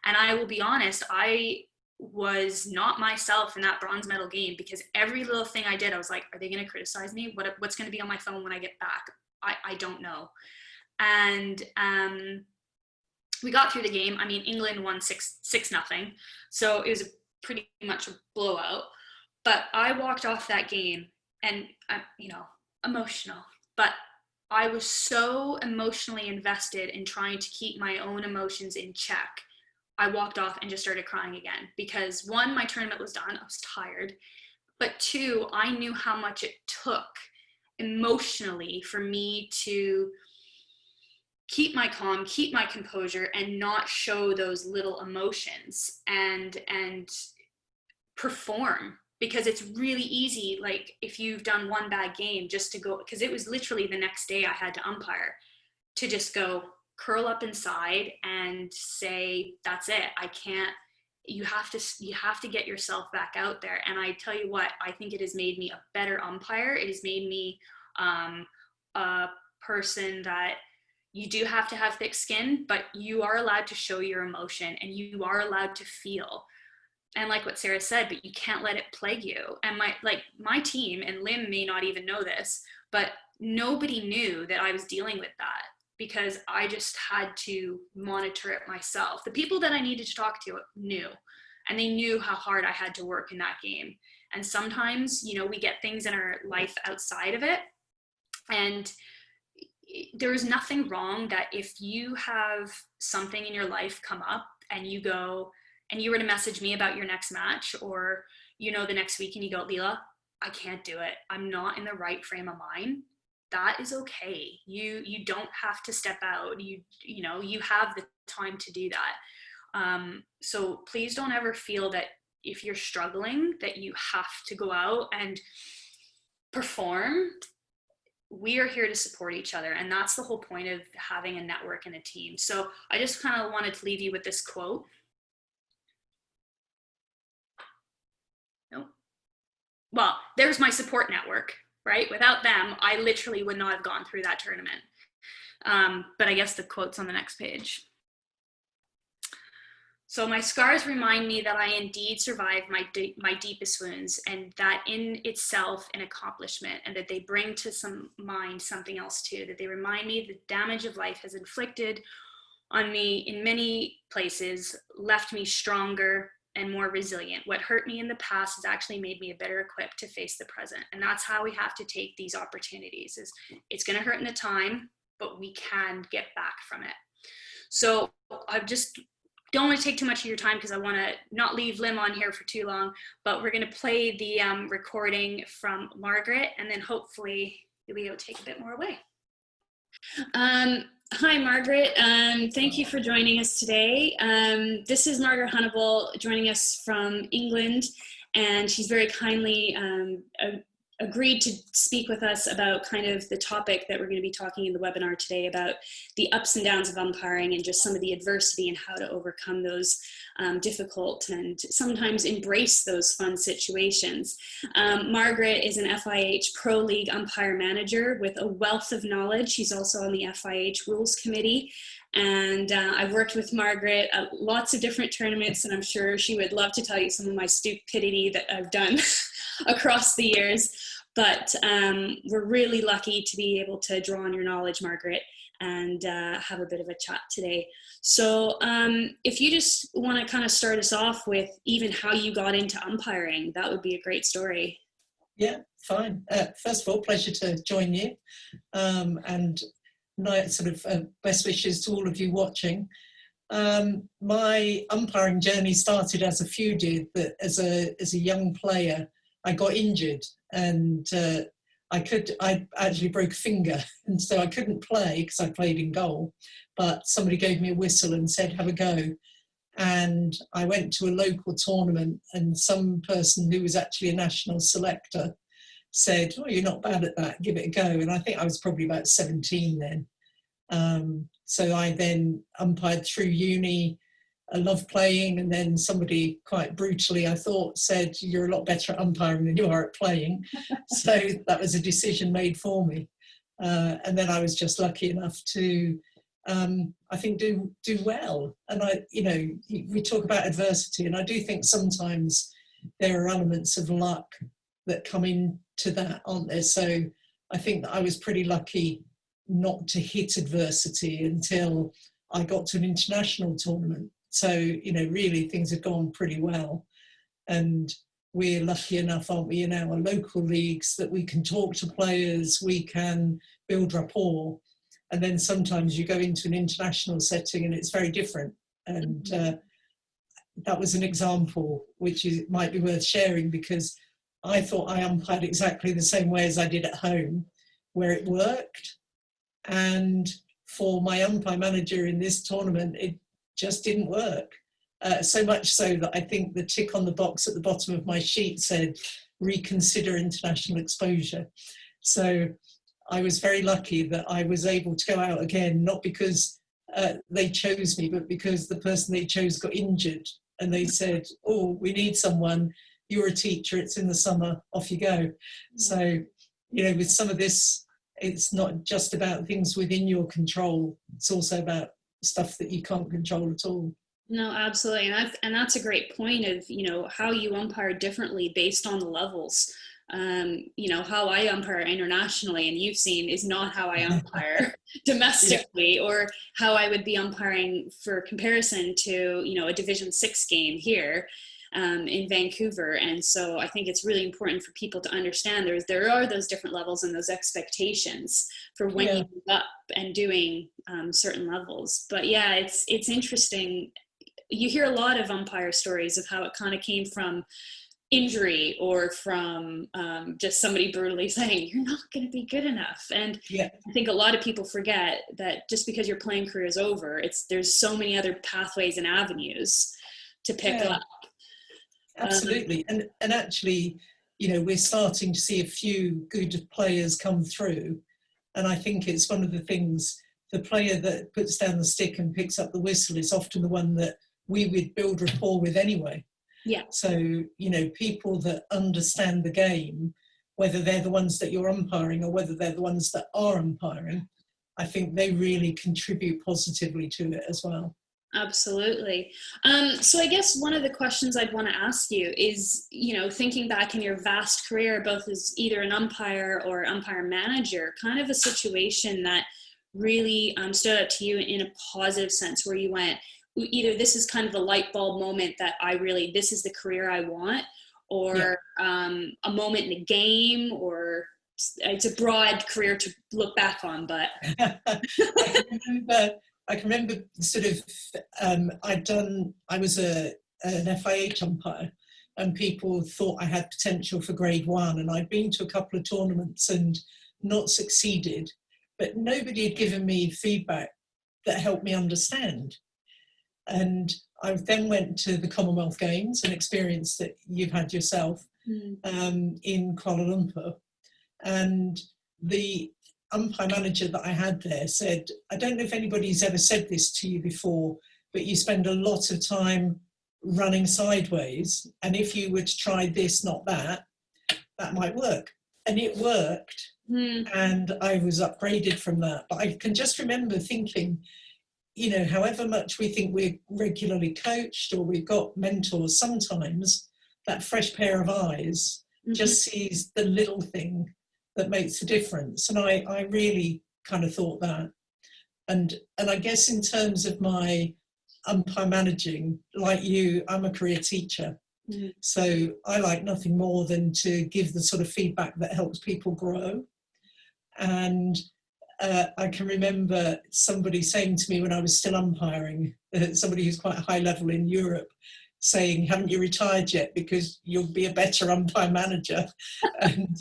[SPEAKER 2] And I will be honest, I was not myself in that bronze medal game, because every little thing I did, I was like, are they going to criticize me? What's going to be on my phone when I get back? I don't know. And we got through the game. I mean, England won 6-0. So it was pretty much a blowout. But I walked off that game, and emotional, but I was so emotionally invested in trying to keep my own emotions in check. I walked off and just started crying again, because 1, my tournament was done. I was tired. But 2, I knew how much it took emotionally for me to keep my calm, keep my composure, and not show those little emotions, and perform. Because it's really easy, like if you've done one bad game, just to go, because it was literally the next day I had to umpire, to just go curl up inside and say, that's it. I can't, you have to get yourself back out there. And I tell you what, I think it has made me a better umpire. It has made me a person that you do have to have thick skin, but you are allowed to show your emotion and you are allowed to feel. And like what Sarah said, but you can't let it plague you. And my team, and Lim may not even know this, but nobody knew that I was dealing with that, because I just had to monitor it myself. The people that I needed to talk to knew, and they knew how hard I had to work in that game. And sometimes, you know, we get things in our life outside of it, and there is nothing wrong that if you have something in your life come up and you go and you were to message me about your next match, or, you know, the next week, and you go, Leela, I can't do it. I'm not in the right frame of mind. That is okay. You don't have to step out. You know, you have the time to do that. So please don't ever feel that if you're struggling that you have to go out and perform. We are here to support each other, and that's the whole point of having a network and a team. So I just kind of wanted to leave you with this quote. Nope. Well, there's my support network, right? Without them, I literally would not have gone through that tournament. But I guess the quote's on the next page. So my scars remind me that I indeed survived my deepest wounds, and that in itself an accomplishment, and that they bring to some mind something else too, that they remind me the damage of life has inflicted on me in many places, left me stronger and more resilient. What hurt me in the past has actually made me better equipped to face the present. And that's how we have to take these opportunities. Is it's going to hurt in the time, but we can get back from it. So I've just don't want to take too much of your time because I want to not leave Lim on here for too long, but we're going to play the recording from Margaret, and then hopefully you'll be able to take a bit more away. Hi, Margaret. Thank you for joining us today. This is Margaret Hunnaball joining us from England, and she's very kindly agreed to speak with us about kind of the topic that we're going to be talking in the webinar today, about the ups and downs of umpiring and just some of the adversity and how to overcome those difficult and sometimes embrace those fun situations. Margaret is an FIH Pro League umpire manager with a wealth of knowledge. She's also on the FIH Rules Committee. And I've worked with Margaret at lots of different tournaments, and I'm sure she would love to tell you some of my stupidity that I've done across the years. But we're really lucky to be able to draw on your knowledge, Margaret, and have a bit of a chat today. So if you just want to kind of start us off with even how you got into umpiring, that would be a great story.
[SPEAKER 6] Yeah, fine. First of all, pleasure to join you. And sort of best wishes to all of you watching. My umpiring journey started as a few did, but as a young player, I got injured, and I actually broke a finger, and so I couldn't play because I played in goal. But somebody gave me a whistle and said, "Have a go." And I went to a local tournament, and some person who was actually a national selector said, "Oh, you're not bad at that, give it a go." And I think I was probably about 17 then. So I then umpired through uni. I loved playing, and then somebody quite brutally, I thought, said, "You're a lot better at umpiring than you are at playing." So that was a decision made for me. And then I was just lucky enough to, I think, do well. And we talk about adversity, and I do think sometimes there are elements of luck that come into that, aren't there? So I think that I was pretty lucky not to hit adversity until I got to an international tournament. So, really things have gone pretty well. And we're lucky enough, aren't we, in our local leagues that we can talk to players, we can build rapport. And then sometimes you go into an international setting and it's very different. And that was an example which might be worth sharing, because I thought I umpired exactly the same way as I did at home, where it worked. And for my umpire manager in this tournament, it just didn't work. So much so that I think the tick on the box at the bottom of my sheet said, "Reconsider international exposure." So I was very lucky that I was able to go out again, not because they chose me, but because the person they chose got injured. And they said, "Oh, we need someone. You're a teacher, it's in the summer, off you go." So, with some of this it's not just about things within your control. It's also about stuff that you can't control at all.
[SPEAKER 2] No, absolutely. And that's a great point of, you know, how you umpire differently based on the levels. You know, how I umpire internationally, and you've seen, is not how I umpire domestically, or how I would be umpiring for comparison to, you know, a Division 6 game here in Vancouver. And so I think it's really important for people to understand there are those different levels and those expectations for when you move up and doing certain levels. But yeah, it's interesting. You hear a lot of umpire stories of how it kind of came from injury or from just somebody brutally saying, you're not going to be good enough. And I think a lot of people forget that just because your playing career is over, there's so many other pathways and avenues to pick up.
[SPEAKER 6] Absolutely. And actually, you know, we're starting to see a few good players come through. And I think it's one of the things, the player that puts down the stick and picks up the whistle is often the one that we would build rapport with anyway.
[SPEAKER 2] Yeah.
[SPEAKER 6] So, you know, people that understand the game, whether they're the ones that you're umpiring or whether they're the ones that are umpiring, I think they really contribute positively to it as well.
[SPEAKER 2] Absolutely. So I guess one of the questions I'd want to ask you is, you know, thinking back in your vast career, both as either an umpire or umpire manager, kind of a situation that really stood out to you in a positive sense, where you went, either this is kind of a light bulb moment that this is the career I want, or a moment in a game, or it's a broad career to look back on, but.
[SPEAKER 6] I can remember sort of, I was an FIH umpire, and people thought I had potential for grade 1, and I'd been to a couple of tournaments and not succeeded, but nobody had given me feedback that helped me understand. And I then went to the Commonwealth Games, an experience that you've had yourself in Kuala Lumpur, and the umpire manager that I had there said, I don't know if anybody's ever said this to you before, but you spend a lot of time running sideways, and if you were to try this, not that, that might work. And it worked, and I was upgraded from that. But I can just remember thinking, you know, however much we think we're regularly coached or we've got mentors, sometimes that fresh pair of eyes just sees the little thing that makes a difference. And I really kind of thought that. And I guess in terms of my umpire managing, like you, I'm a career teacher. So I like nothing more than to give the sort of feedback that helps people grow. And I can remember somebody saying to me when I was still umpiring, somebody who's quite high level in Europe, saying, haven't you retired yet? Because you'll be a better umpire manager. And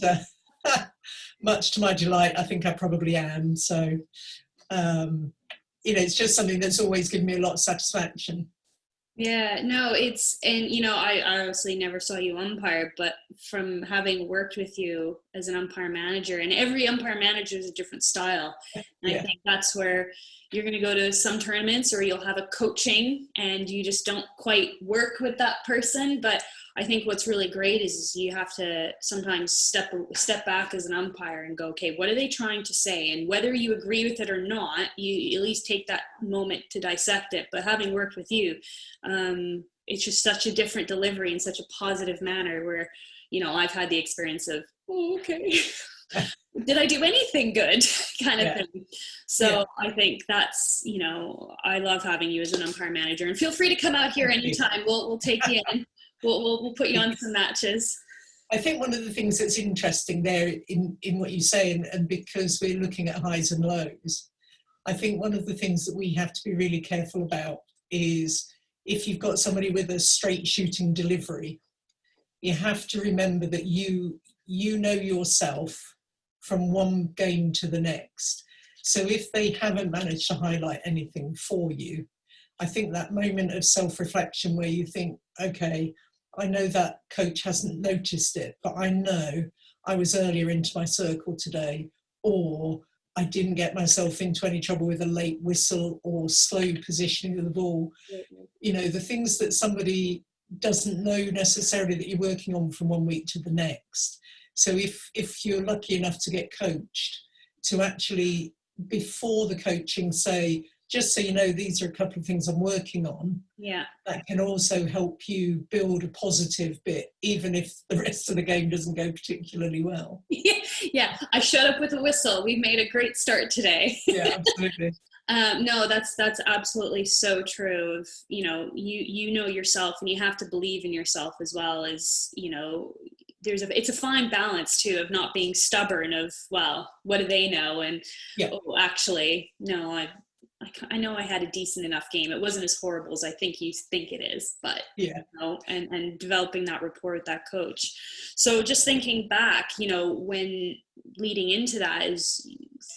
[SPEAKER 6] much to my delight, I think I probably am. So, you know, it's just something that's always given me a lot of satisfaction.
[SPEAKER 2] Yeah, no, and you know, I obviously never saw you umpire, but from having worked with you as an umpire manager, and every umpire manager is a different style. And I think that's where you're going to go to some tournaments, or you'll have a coaching and you just don't quite work with that person. But I think what's really great is you have to sometimes step back as an umpire and go, okay, what are they trying to say? And whether you agree with it or not, you at least take that moment to dissect it. But having worked with you, it's just such a different delivery in such a positive manner, where, you know, I've had the experience of, oh, okay, did I do anything good kind of thing. So I think that's, you know, I love having you as an umpire manager, and feel free to come out here anytime. We'll take you in. We'll put you on some matches.
[SPEAKER 6] I think one of the things that's interesting there in what you say, and because we're looking at highs and lows, I think one of the things that we have to be really careful about is if you've got somebody with a straight shooting delivery, you have to remember that you know yourself from one game to the next. So if they haven't managed to highlight anything for you, I think that moment of self-reflection where you think, okay, I know that coach hasn't noticed it, but I know I was earlier into my circle today, or I didn't get myself into any trouble with a late whistle or slow positioning of the ball. You know, the things that somebody doesn't know necessarily that you're working on from one week to the next. So if you're lucky enough to get coached, to actually, before the coaching, say, just so you know, these are a couple of things I'm working on.
[SPEAKER 2] Yeah.
[SPEAKER 6] That can also help you build a positive bit, even if the rest of the game doesn't go particularly well.
[SPEAKER 2] Yeah, I shut up with a whistle. We've made a great start today.
[SPEAKER 6] Yeah, absolutely.
[SPEAKER 2] No, that's absolutely so true. Of, you know yourself, and you have to believe in yourself as well. As you know, it's a fine balance too of not being stubborn. Of, well, what do they know? And oh, actually, no, I know I had a decent enough game. It wasn't as horrible as I think you think it is, but
[SPEAKER 6] yeah,
[SPEAKER 2] you know, and developing that rapport with that coach. So just thinking back, you know, when leading into that is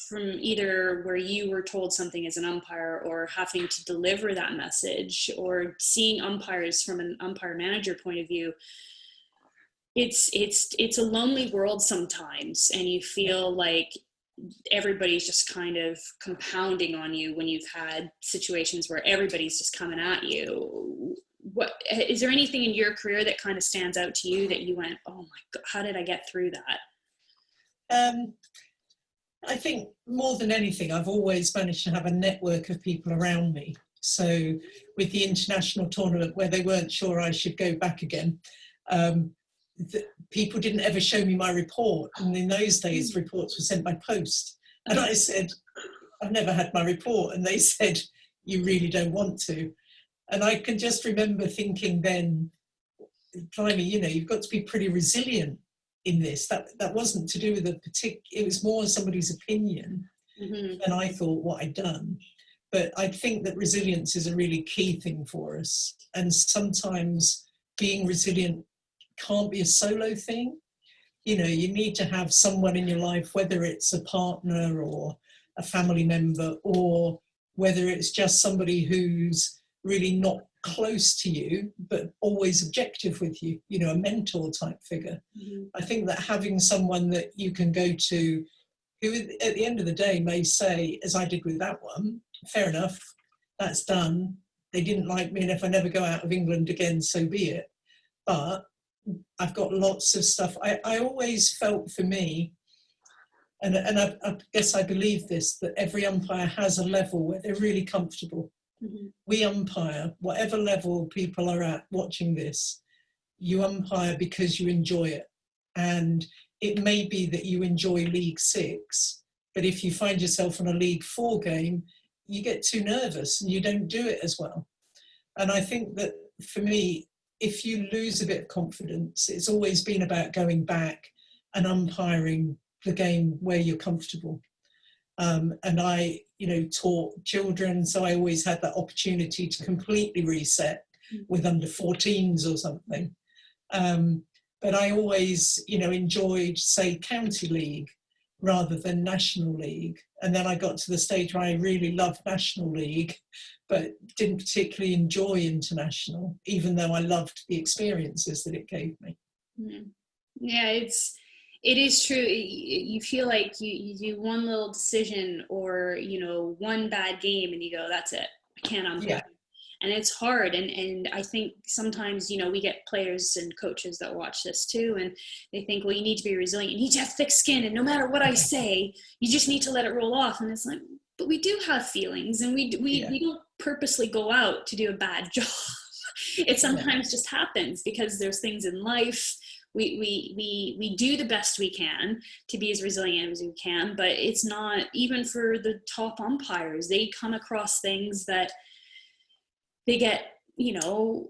[SPEAKER 2] from either where you were told something as an umpire or having to deliver that message or seeing umpires from an umpire manager point of view. It's a lonely world sometimes, and you feel like everybody's just kind of compounding on you when you've had situations where everybody's just coming at you. What is there anything in your career that kind of stands out to you that you went, oh my God, how did I get through that?
[SPEAKER 6] I think more than anything, I've always managed to have a network of people around me. So with the international tournament where they weren't sure I should go back again, people didn't ever show me my report, and in those days reports were sent by post, and I said, I've never had my report, and they said, you really don't want to. And I can just remember thinking then, blimey, you know, you've got to be pretty resilient in this. That wasn't to do with it was more somebody's opinion than I thought what I'd done. But I think that resilience is a really key thing for us, and sometimes being resilient can't be a solo thing. You know, you need to have someone in your life, whether it's a partner or a family member, or whether it's just somebody who's really not close to you but always objective with you, you know, a mentor type figure. I think that having someone that you can go to who at the end of the day may say, as I did with that one, fair enough, that's done, they didn't like me, and if I never go out of England again, so be it. But I've got lots of stuff. I always felt, for me, and I guess I believe this, that every umpire has a level where they're really comfortable. We umpire, whatever level people are at watching this, you umpire because you enjoy it. And it may be that you enjoy League 6, but if you find yourself in a League 4 game, you get too nervous and you don't do it as well. And I think that, for me, if you lose a bit of confidence, it's always been about going back and umpiring the game where you're comfortable. And I, you know, taught children, so I always had that opportunity to completely reset with under 14s or something. But I always, you know, enjoyed, say, county league rather than national league. And then I got to the stage where I really loved national league, but didn't particularly enjoy international, even though I loved the experiences that it gave me.
[SPEAKER 2] Yeah, it is true. You feel like you do one little decision or, you know, one bad game and you go, that's it, I can't umpire. Yeah. And it's hard. And I think sometimes, you know, we get players and coaches that watch this too, and they think, well, you need to be resilient. You need to have thick skin. And no matter what I say, you just need to let it roll off. And it's like, but we do have feelings, and we don't purposely go out to do a bad job. It sometimes just happens because there's things in life. We do the best we can to be as resilient as we can, but it's not, even for the top umpires, they come across things that they get, you know,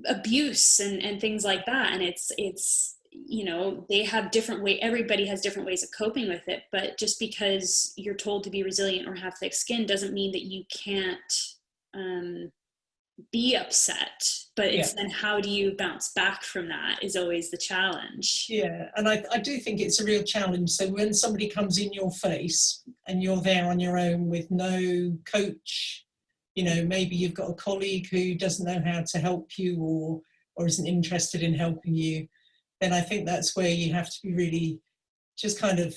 [SPEAKER 2] abuse and things like that. And it's, you know, they have different way, everybody has different ways of coping with it. But just because you're told to be resilient or have thick skin doesn't mean that you can't be upset. But it's then, how do you bounce back from that is always the challenge.
[SPEAKER 6] Yeah, and I do think it's a real challenge. So when somebody comes in your face and you're there on your own with no coach, you know, maybe you've got a colleague who doesn't know how to help you or isn't interested in helping you, then I think that's where you have to be really just kind of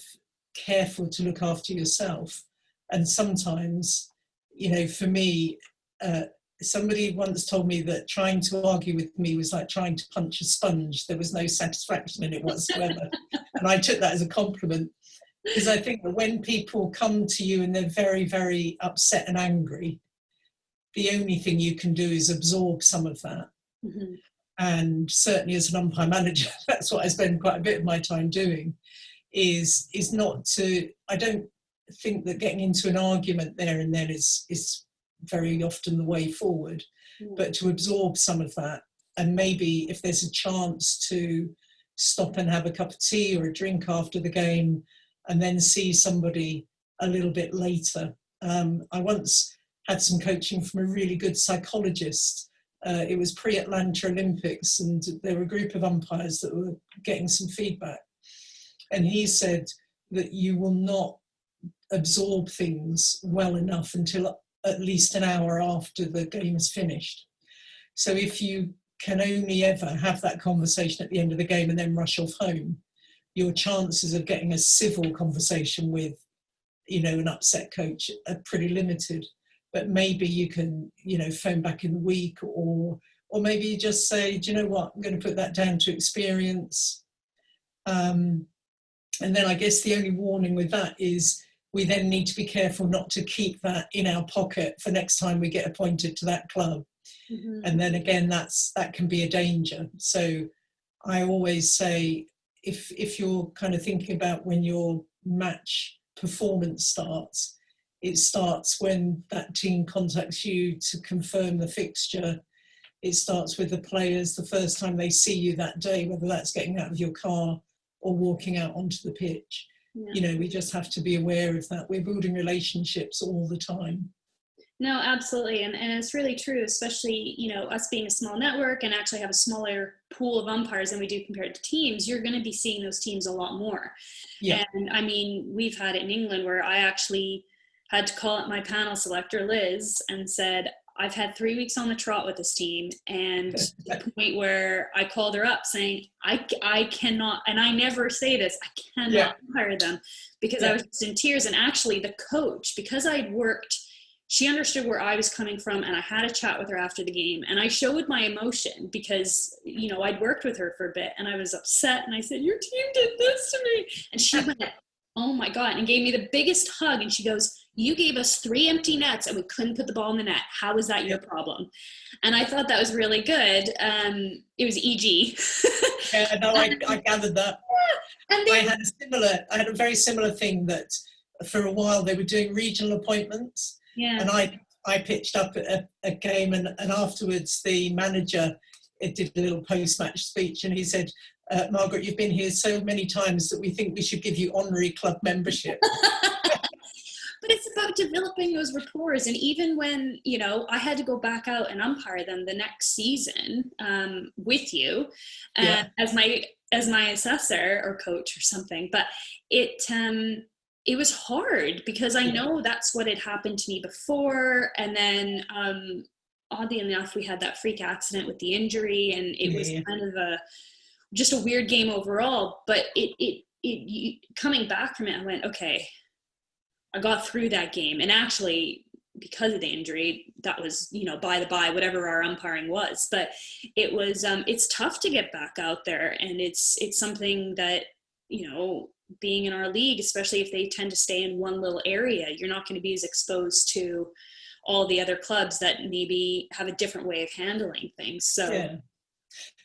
[SPEAKER 6] careful to look after yourself. And sometimes, you know, for me, somebody once told me that trying to argue with me was like trying to punch a sponge. There was no satisfaction in it whatsoever. And I took that as a compliment. Because I think that when people come to you and they're very, very upset and angry, the only thing you can do is absorb some of that.
[SPEAKER 2] Mm-hmm.
[SPEAKER 6] And certainly as an umpire manager, that's what I spend quite a bit of my time doing, is not to, I don't think that getting into an argument there and then is very often the way forward, but to absorb some of that. And maybe if there's a chance to stop and have a cup of tea or a drink after the game and then see somebody a little bit later. I once had some coaching from a really good psychologist. It was pre-Atlanta Olympics, and there were a group of umpires that were getting some feedback. And he said that you will not absorb things well enough until at least an hour after the game is finished. So if you can only ever have that conversation at the end of the game and then rush off home, your chances of getting a civil conversation with, an upset coach are pretty limited. But maybe you can, phone back in the week, or maybe you just say, do you know what, I'm going to put that down to experience. And then I guess the only warning with that is we then need to be careful not to keep that in our pocket for next time we get appointed to that club. Mm-hmm. And then again, that can be a danger. So I always say, if you're kind of thinking about when your match performance starts, it starts when that team contacts you to confirm the fixture. It starts with the players the first time they see you that day, whether that's getting out of your car or walking out onto the pitch. Yeah. We just have to be aware of that. We're building relationships all the time.
[SPEAKER 2] No, absolutely. And it's really true, especially, us being a small network and actually have a smaller pool of umpires than we do compared to teams. You're going to be seeing those teams a lot more. Yeah. And I mean, we've had it in England where I actually had to call up my panel selector, Liz, and said, I've had 3 weeks on the trot with this team. And to the point where I called her up saying, I cannot, and I never say this, I cannot hire them, because I was just in tears. And actually the coach, because I'd worked, she understood where I was coming from, and I had a chat with her after the game, and I showed my emotion because, I'd worked with her for a bit and I was upset, and I said, your team did this to me. And she went, oh my God, and gave me the biggest hug. And she goes, you gave us 3 empty nets and we couldn't put the ball in the net. How is that your problem? And I thought that was really good. It was EG.
[SPEAKER 6] Yeah, no, I gathered that. And then, I had a very similar thing that for a while they were doing regional appointments. Yeah. And I pitched up at a game, and afterwards the manager did a little post-match speech, and he said, Margaret, you've been here so many times that we think we should give you honorary club membership.
[SPEAKER 2] But it's about developing those rapports. And even when, I had to go back out and umpire them the next season with you as my assessor or coach or something. But it was hard because I know that's what had happened to me before. And then oddly enough, we had that freak accident with the injury, and it was kind of just a weird game overall. But it coming back from it, I went, okay, I got through that game. And actually, because of the injury, that was, by the by, whatever our umpiring was. But it was, it's tough to get back out there. And it's something that, being in our league, especially if they tend to stay in one little area, you're not going to be as exposed to all the other clubs that maybe have a different way of handling things. So,
[SPEAKER 6] yeah.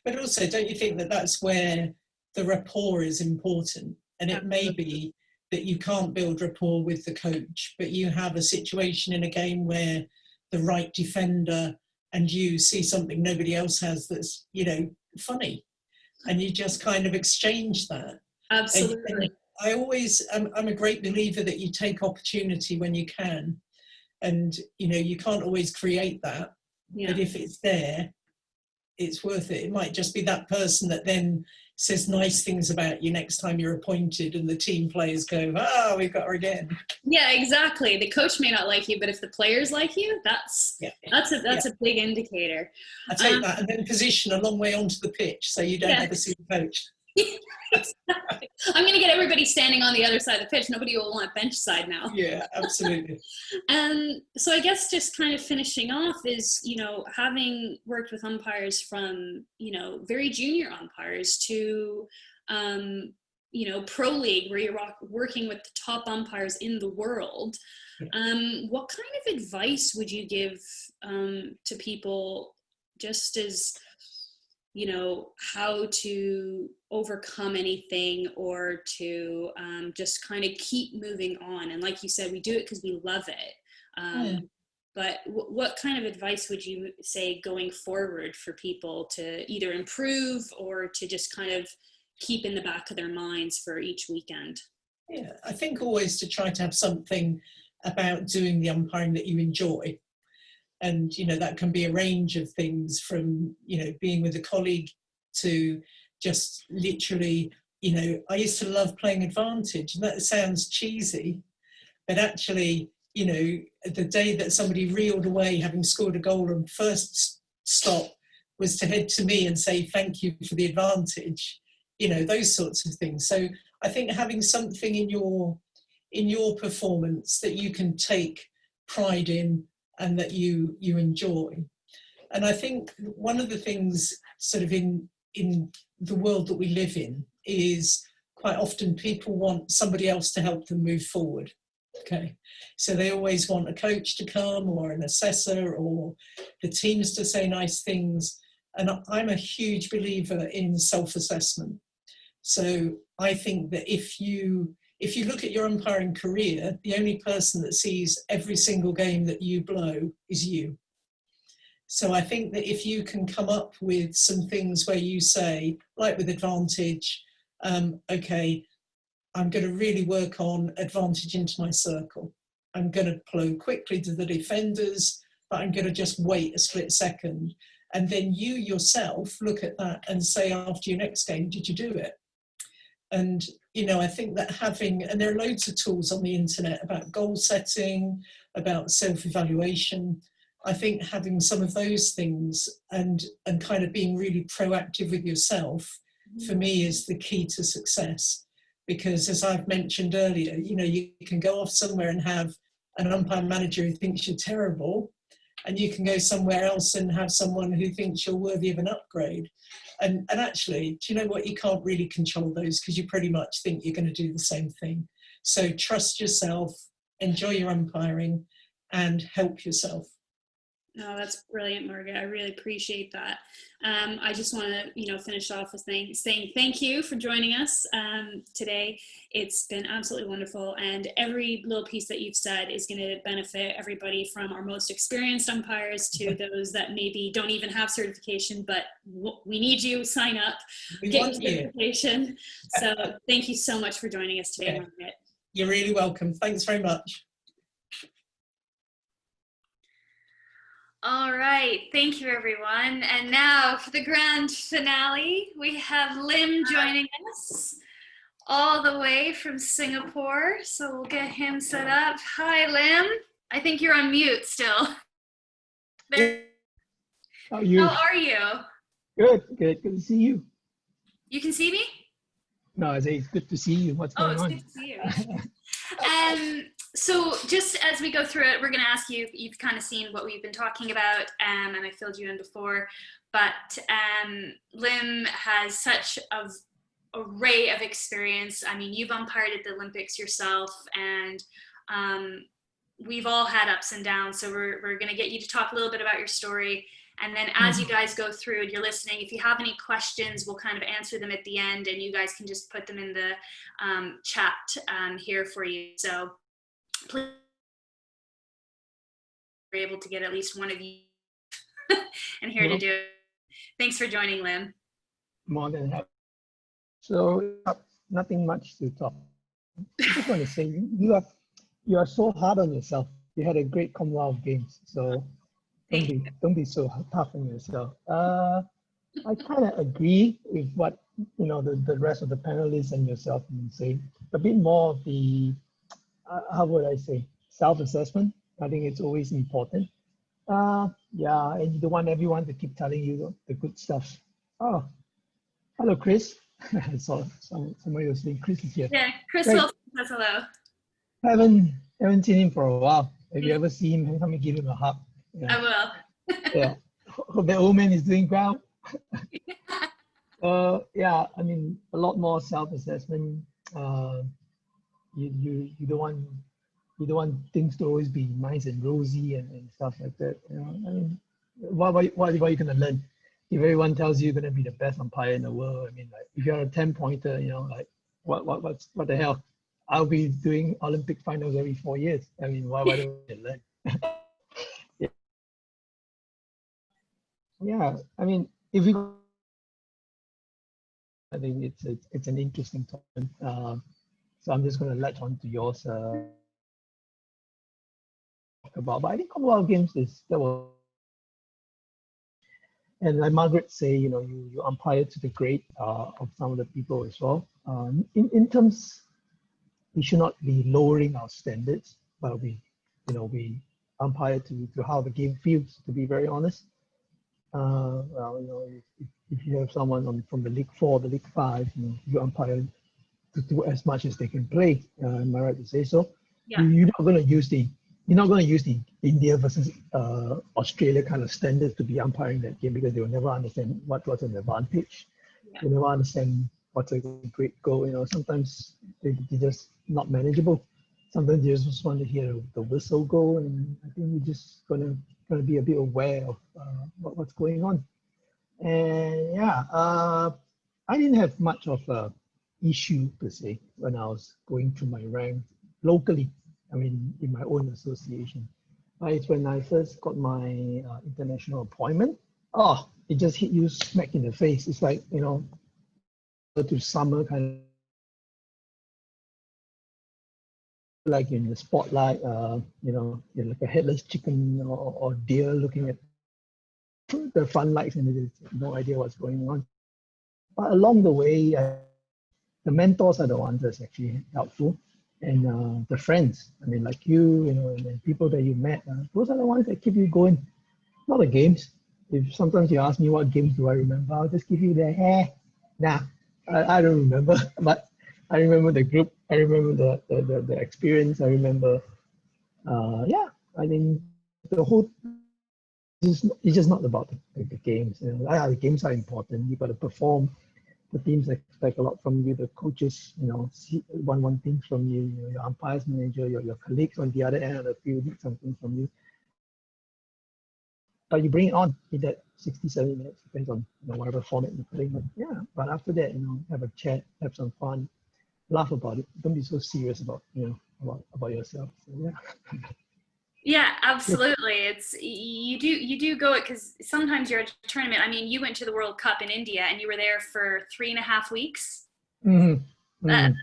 [SPEAKER 6] But also, don't you think that that's where the rapport is important? And it may be that you can't build rapport with the coach, but you have a situation in a game where the right defender and you see something nobody else has that's, funny. And you just kind of exchange that.
[SPEAKER 2] Absolutely.
[SPEAKER 6] And I'm a great believer that you take opportunity when you can. And, you can't always create that. Yeah. But if it's there, it's worth it. It might just be that person that then says nice things about you next time you're appointed, and the team players go, we've got her again.
[SPEAKER 2] Yeah, exactly. The coach may not like you, but if the players like you, that's a big indicator.
[SPEAKER 6] I take that, and then position a long way onto the pitch so you don't ever see the coach.
[SPEAKER 2] Exactly. I'm going to get everybody standing on the other side of the pitch. Nobody will want bench side now.
[SPEAKER 6] Yeah, absolutely.
[SPEAKER 2] So I guess just kind of finishing off is, having worked with umpires from, very junior umpires to pro league where you're working with the top umpires in the world. What kind of advice would you give to people, just as how to overcome anything, or to just kind of keep moving on? And like you said, we do it because we love it. But what kind of advice would you say going forward for people to either improve or to just kind of keep in the back of their minds for each weekend?
[SPEAKER 6] Yeah, I think always to try to have something about doing the umpiring that you enjoy. And, that can be a range of things, from, being with a colleague to just literally, I used to love playing advantage, and that sounds cheesy, but actually, the day that somebody reeled away having scored a goal and first stop was to head to me and say, thank you for the advantage, those sorts of things. So I think having something in your performance that you can take pride in and that you enjoy. And I think one of the things sort of in the world that we live in is quite often people want somebody else to help them move forward. Okay, so they always want a coach to come, or an assessor, or the teams to say nice things. And I'm a huge believer in self-assessment. So I think that if you look at your umpiring career, the only person that sees every single game that you blow is you. So I think that if you can come up with some things where you say, like with advantage, okay, I'm going to really work on advantage into my circle. I'm going to blow quickly to the defenders, but I'm going to just wait a split second. And then you yourself look at that and say after your next game, did you do it? And, I think that and there are loads of tools on the internet about goal setting, about self-evaluation. I think having some of those things and kind of being really proactive with yourself, for me, is the key to success. Because as I've mentioned earlier, you can go off somewhere and have an umpire manager who thinks you're terrible, and you can go somewhere else and have someone who thinks you're worthy of an upgrade. And actually, do you know what? You can't really control those, because you pretty much think you're going to do the same thing. So trust yourself, enjoy your umpiring, and help yourself.
[SPEAKER 2] No, that's brilliant, Margaret. I really appreciate that. I just want to, finish off with saying thank you for joining us today. It's been absolutely wonderful, and every little piece that you've said is going to benefit everybody, from our most experienced umpires to those that maybe don't even have certification, but we need you. Sign up, get your certification. So thank you so much for joining us today, Margaret.
[SPEAKER 6] You're really welcome. Thanks very much.
[SPEAKER 2] All right, thank you, everyone. And now for the grand finale, we have Lim joining us all the way from Singapore. So we'll get him set up. Hi, Lim. I think you're on mute still. There.
[SPEAKER 7] How are you?
[SPEAKER 2] How are you?
[SPEAKER 7] Good to see you.
[SPEAKER 2] You can see me?
[SPEAKER 7] No, I say it's good to see you. What's going on?
[SPEAKER 2] It's good to see you. So just as we go through it, we're going to ask you, you've kind of seen what we've been talking about, and I filled you in before, but Lim has such an array of experience. I mean, you've umpired at the Olympics yourself, and we've all had ups and downs, so we're going to get you to talk a little bit about your story. And then as you guys go through and you're listening, if you have any questions, we'll kind of answer them at the end, and you guys can just put them in the chat here for you. So please be able to get at least one of you and here to do it. Thanks for joining, Lim.
[SPEAKER 7] More than happy. So nothing much to talk. I just want to say you are so hard on yourself. You had a great Commonwealth Games, so don't be so tough on yourself. I kind of agree with what the rest of the panelists and yourself say. A bit more of the how would I say, self-assessment. I think it's always important. And you don't want everyone to keep telling you the good stuff. Oh, hello, Chris. I saw somebody was saying Chris is here.
[SPEAKER 2] Yeah, Chris Wilson says hello.
[SPEAKER 7] Haven't seen him for a while. If you ever see him, come and give him a hug. Yeah.
[SPEAKER 2] I will.
[SPEAKER 7] Yeah. Hope the old man is doing well. Yeah, I mean, a lot more self-assessment. You don't want things to always be nice and rosy and stuff like that. You know, I mean, what are you gonna learn? If everyone tells you you're gonna be the best umpire in the world, I mean, like if you're a 10-pointer, you know, like what the hell? I'll be doing Olympic finals every 4 years. I mean, why don't we learn? Yeah, I mean, if we, I think it's an interesting topic. So I'm just going to latch on to yours about. But I think Commonwealth Games that was, and like Margaret say, you know, you umpire to the grade of some of the people as well. In terms, we should not be lowering our standards, but we umpire to how the game feels. To be very honest. Well, you know, if you have someone from the League 4, the League 5, you umpire to do as much as they can play. Am I right to say so?
[SPEAKER 2] Yeah.
[SPEAKER 7] You're not going to use the India versus Australia kind of standards to be umpiring that game, because they will never understand what's an advantage.
[SPEAKER 2] Yeah.
[SPEAKER 7] They never understand what's a great goal. You know, sometimes they're just not manageable. Sometimes you just want to hear the whistle go, and I think we're just gonna be a bit aware of what's going on. And yeah, I didn't have much of a issue per se when I was going through my ranks locally. I mean, in my own association. But it's when I first got my international appointment. Oh, it just hit you smack in the face. It's like, you know, go to summer kind of, like in the spotlight, you know, you're like a headless chicken or deer looking at the front lights, and there's no idea what's going on. But along the way, the mentors are the ones that's actually helpful, and the friends. I mean, like you know, and then people that you met. Those are the ones that keep you going. Not the games. If sometimes you ask me what games do I remember, I'll just give you the nah, I don't remember, but I remember the group. I remember the experience. I remember, yeah. I think the whole. It's just not about the games. You know, the games are important. You got to perform. The teams expect a lot from you. The coaches, you know, want things from you. You know, your umpires manager, your colleagues on the other end of the field need something from you. But you bring it on in that 60, 70 minutes, depends on, you know, whatever format you're playing. But yeah, but after that, you know, have a chat, have some fun, laugh about it. Don't be so serious about, you know, about yourself. So yeah.
[SPEAKER 2] Yeah, absolutely. It's you do go it, because sometimes you're at a tournament. I mean, you went to the World Cup in India and you were there for 3.5 weeks.
[SPEAKER 7] Mm-hmm. Mm-hmm.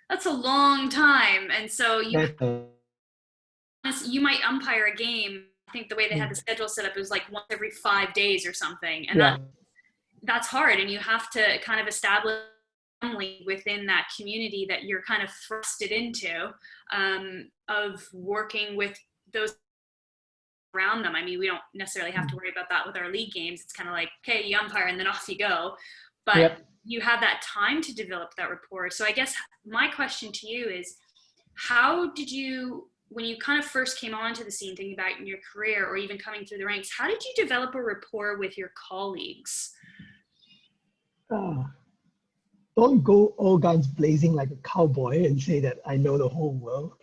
[SPEAKER 2] That's a long time, and so you might umpire a game. I think the way they had the schedule set up, it was like once every 5 days or something, and
[SPEAKER 7] yeah.
[SPEAKER 2] that's hard. And you have to kind of establish family within that community that you're kind of thrusted into, of working with those around them. I mean, we don't necessarily have to worry about that with our league games. It's kind of like, okay, you umpire and then off you go. But you have that time to develop that rapport. So I guess my question to you is, how did you, when you kind of first came onto the scene, thinking about in your career or even coming through the ranks, how did you develop a rapport with your colleagues?
[SPEAKER 7] Don't go all guns blazing like a cowboy and say that I know the whole world.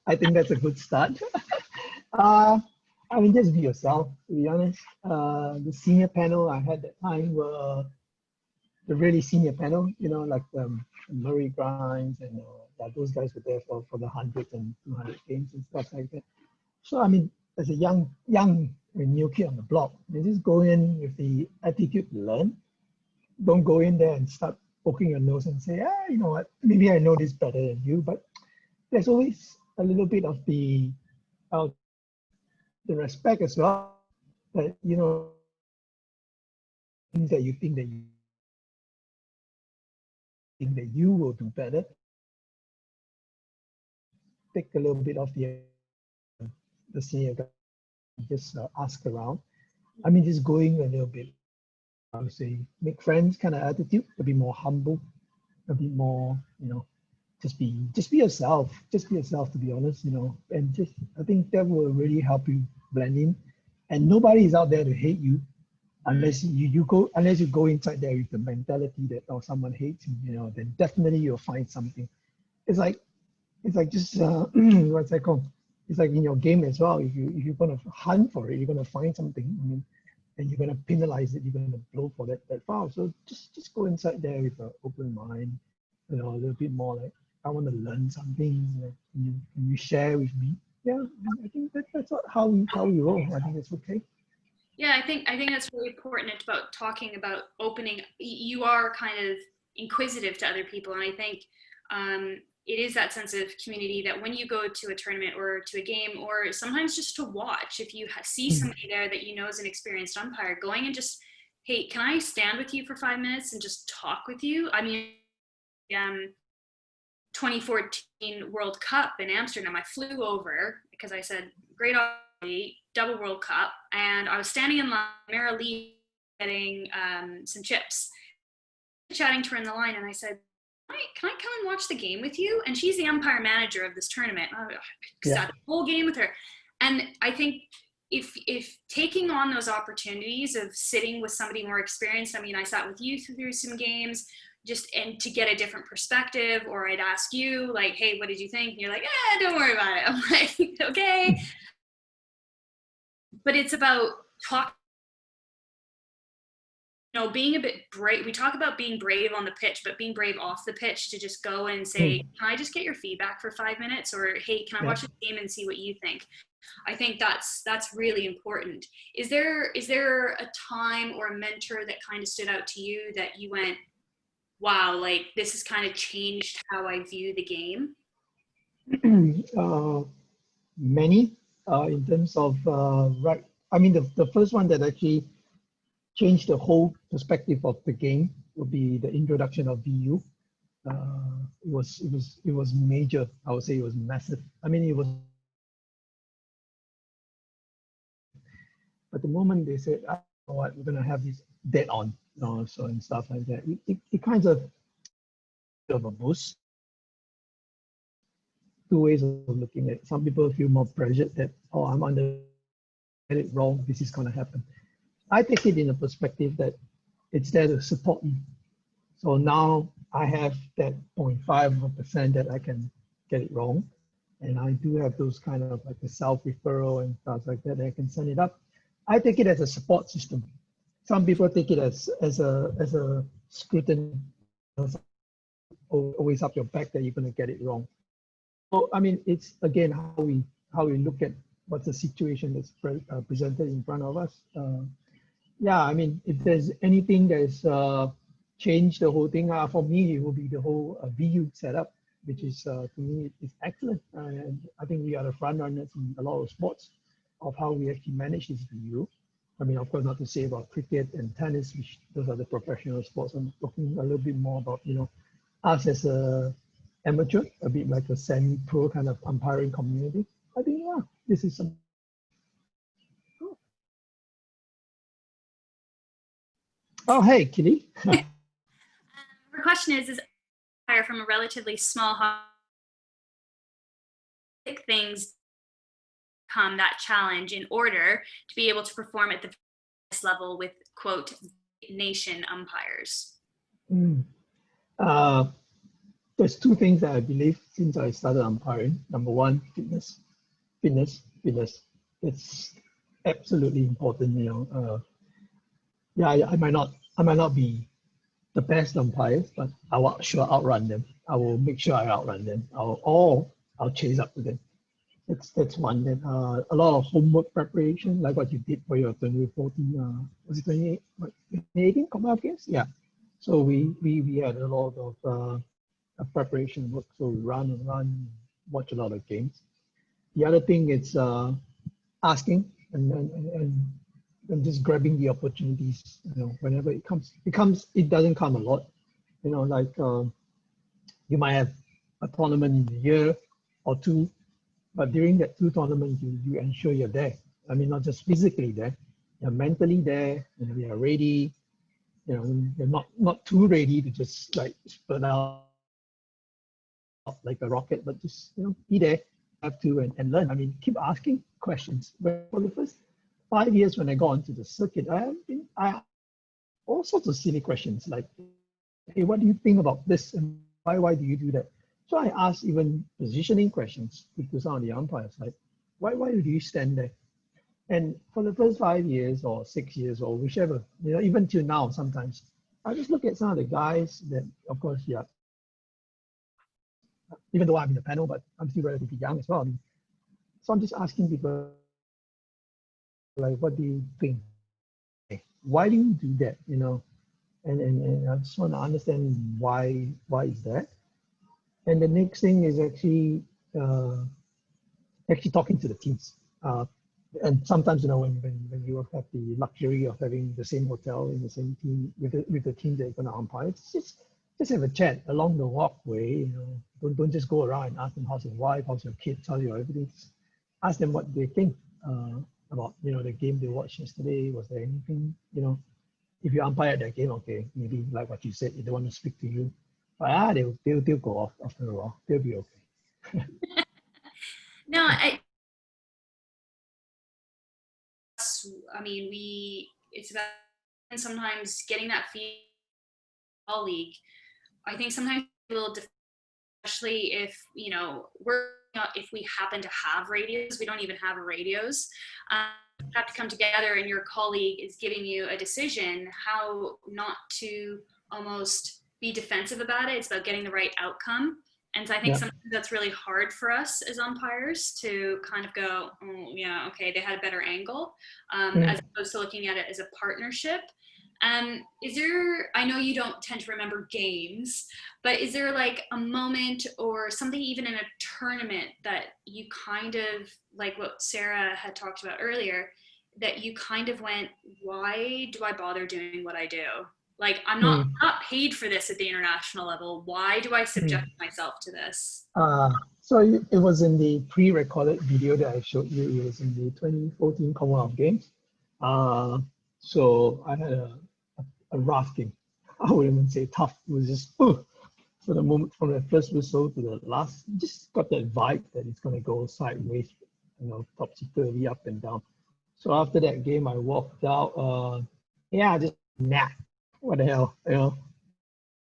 [SPEAKER 7] I think that's a good start. I mean, just be yourself, to be honest. The senior panel I had that time were the really senior panel, you know, like Murray Grimes and those guys were there for the 100 and 200 games and stuff like that. So, I mean, as a young new kid on the block, you just go in with the attitude to learn. Don't go in there and start poking your nose and say, you know what, maybe I know this better than you. But there's always a little bit of the respect as well, that, you know, things that you think that you will do better. Take a little bit of the senior guy, just ask around. I mean, just going a little bit, I would say, make friends kind of attitude, a bit more humble, a bit more, you know, just be yourself. Just be yourself, to be honest, you know, and just, I think that will really help you blend in. And nobody is out there to hate you. Unless you go inside there with the mentality that, oh, someone hates me, you know, then definitely you'll find something. It's like just what's that called? It's like in your game as well. If you're gonna hunt for it, you're gonna find something. I mean, and you're gonna penalize it. You're gonna blow for that foul. So just go inside there with an open mind. You know, a little bit more like, I want to learn something. Like, you share with me. Yeah, I think that's how we roll. I think it's okay.
[SPEAKER 2] Yeah, I think that's really important about talking about opening. You are kind of inquisitive to other people, and I think it is that sense of community that when you go to a tournament or to a game, or sometimes just to watch, if you see somebody there that you know is an experienced umpire, going and just, hey, can I stand with you for 5 minutes and just talk with you? I mean, 2014 World Cup in Amsterdam, I flew over because I said, great opportunity, double World Cup, and I was standing in line, Mara Lee getting some chips, chatting to her in the line, and I said, can I come and watch the game with you? And she's the umpire manager of this tournament. I sat the whole game with her. And I think if taking on those opportunities of sitting with somebody more experienced, I mean, I sat with you through some games, and to get a different perspective, or I'd ask you like, hey, what did you think? And you're like, don't worry about it. I'm like, okay. But it's about talking, you know, being a bit brave. We talk about being brave on the pitch, but being brave off the pitch to just go and say, can I just get your feedback for 5 minutes? Or, hey, can I watch the game and see what you think? I think that's really important. Is there a time or a mentor that kind of stood out to you that you went, wow, like this has kind of changed how I view the game?
[SPEAKER 7] Many, in terms of, right. I mean, the first one that actually changed the whole perspective of the game would be the introduction of VU. It was major. I would say it was massive. I mean, it was. But the moment they said, oh, what, we're gonna have this dead on, you know, so and stuff like that, it kind of a boost. Two ways of looking at it. Some people feel more pressured that, oh, I'm under it wrong, this is gonna happen. I take it in a perspective that it's there to support me. So now I have that 0.5% that I can get it wrong. And I do have those kind of like the self-referral and stuff like that, I can send it up. I take it as a support system. Some people take it as a scrutiny, always up your back that you're gonna get it wrong. So I mean, it's again how we look at what's the situation that's presented in front of us. Yeah, I mean, if there's anything that's changed the whole thing, for me, it will be the whole VU setup, which is, to me, is excellent. And I think we are the front runners in a lot of sports of how we actually manage this VU. I mean, of course, not to say about cricket and tennis, which those are the professional sports. I'm talking a little bit more about, you know, us as a amateur, a bit like a semi-pro kind of umpiring community. I think, yeah, this is some. Oh, hey, Kitty.
[SPEAKER 2] Her question is from a relatively small things come that challenge in order to be able to perform at the highest level with, quote, nation umpires?
[SPEAKER 7] There's two things that I believe since I started umpiring. Number one, fitness. It's absolutely important, you know. Yeah, I might not be the best umpire, but I will sure outrun them. I will make sure I outrun them. I'll chase up to them. That's one. Then a lot of homework preparation, like what you did for your 2014. Was it 2018 Commonwealth Games? Yeah. So we had a lot of preparation work. So we run, watch a lot of games. The other thing is asking and just grabbing the opportunities, you know, whenever it comes. It doesn't come a lot, you know, like you might have a tournament in a year or two, but during that two tournaments, you ensure you're there. I mean, not just physically there, you're mentally there, you know, you're ready, you know, you're not too ready to just like spurt out like a rocket, but just, you know, be there, have to and learn. I mean, keep asking questions. But for the first 5 years when I got onto the circuit, I all sorts of silly questions like, hey, what do you think about this? And why do you do that? So I asked even positioning questions to some of the umpires, like, why do you stand there? And for the first 5 years or 6 years or whichever, even till now, sometimes I just look at some of the guys that, of course, yeah, even though I'm in the panel, but I'm still relatively young as well. So I'm just asking people, like, what do you think? Why do you do that? And I just want to understand why is that. And the next thing is actually talking to the teams. And sometimes, when you have the luxury of having the same hotel in the same team with the team that you're going to umpire, it's just have a chat along the walkway. Don't just go around and ask them how's your wife, how's your kids, how's your everything. Just ask them what they think about the game they watched yesterday. Was there anything, if you umpire that game, okay, maybe like what you said, they don't want to speak to you, but they'll go off after a while. They'll be okay.
[SPEAKER 2] No, I mean, it's about sometimes getting that feedback from a colleague. I think sometimes a little difficult, especially if, if we happen to have radios. We don't even have radios. You have to come together and your colleague is giving you a decision, how not to almost be defensive about it. It's about getting the right outcome. And so I think sometimes that's really hard for us as umpires to kind of go, oh, yeah, okay, they had a better angle, as opposed to looking at it as a partnership. Is there, I know you don't tend to remember games, but is there like a moment or something even in a tournament that you kind of, like what Sarah had talked about earlier, that you kind of went, why do I bother doing what I do? Like, I'm not paid for this at the international level. Why do I subject myself to this?
[SPEAKER 7] So it was in the pre-recorded video that I showed you. It was in the 2014 Commonwealth Games. So I had a rough game. I wouldn't even say tough. It was just, for the moment, from the first whistle to the last, just got that vibe that it's going to go sideways, topsy-turvy, up and down. So after that game, I walked out. Just what the hell,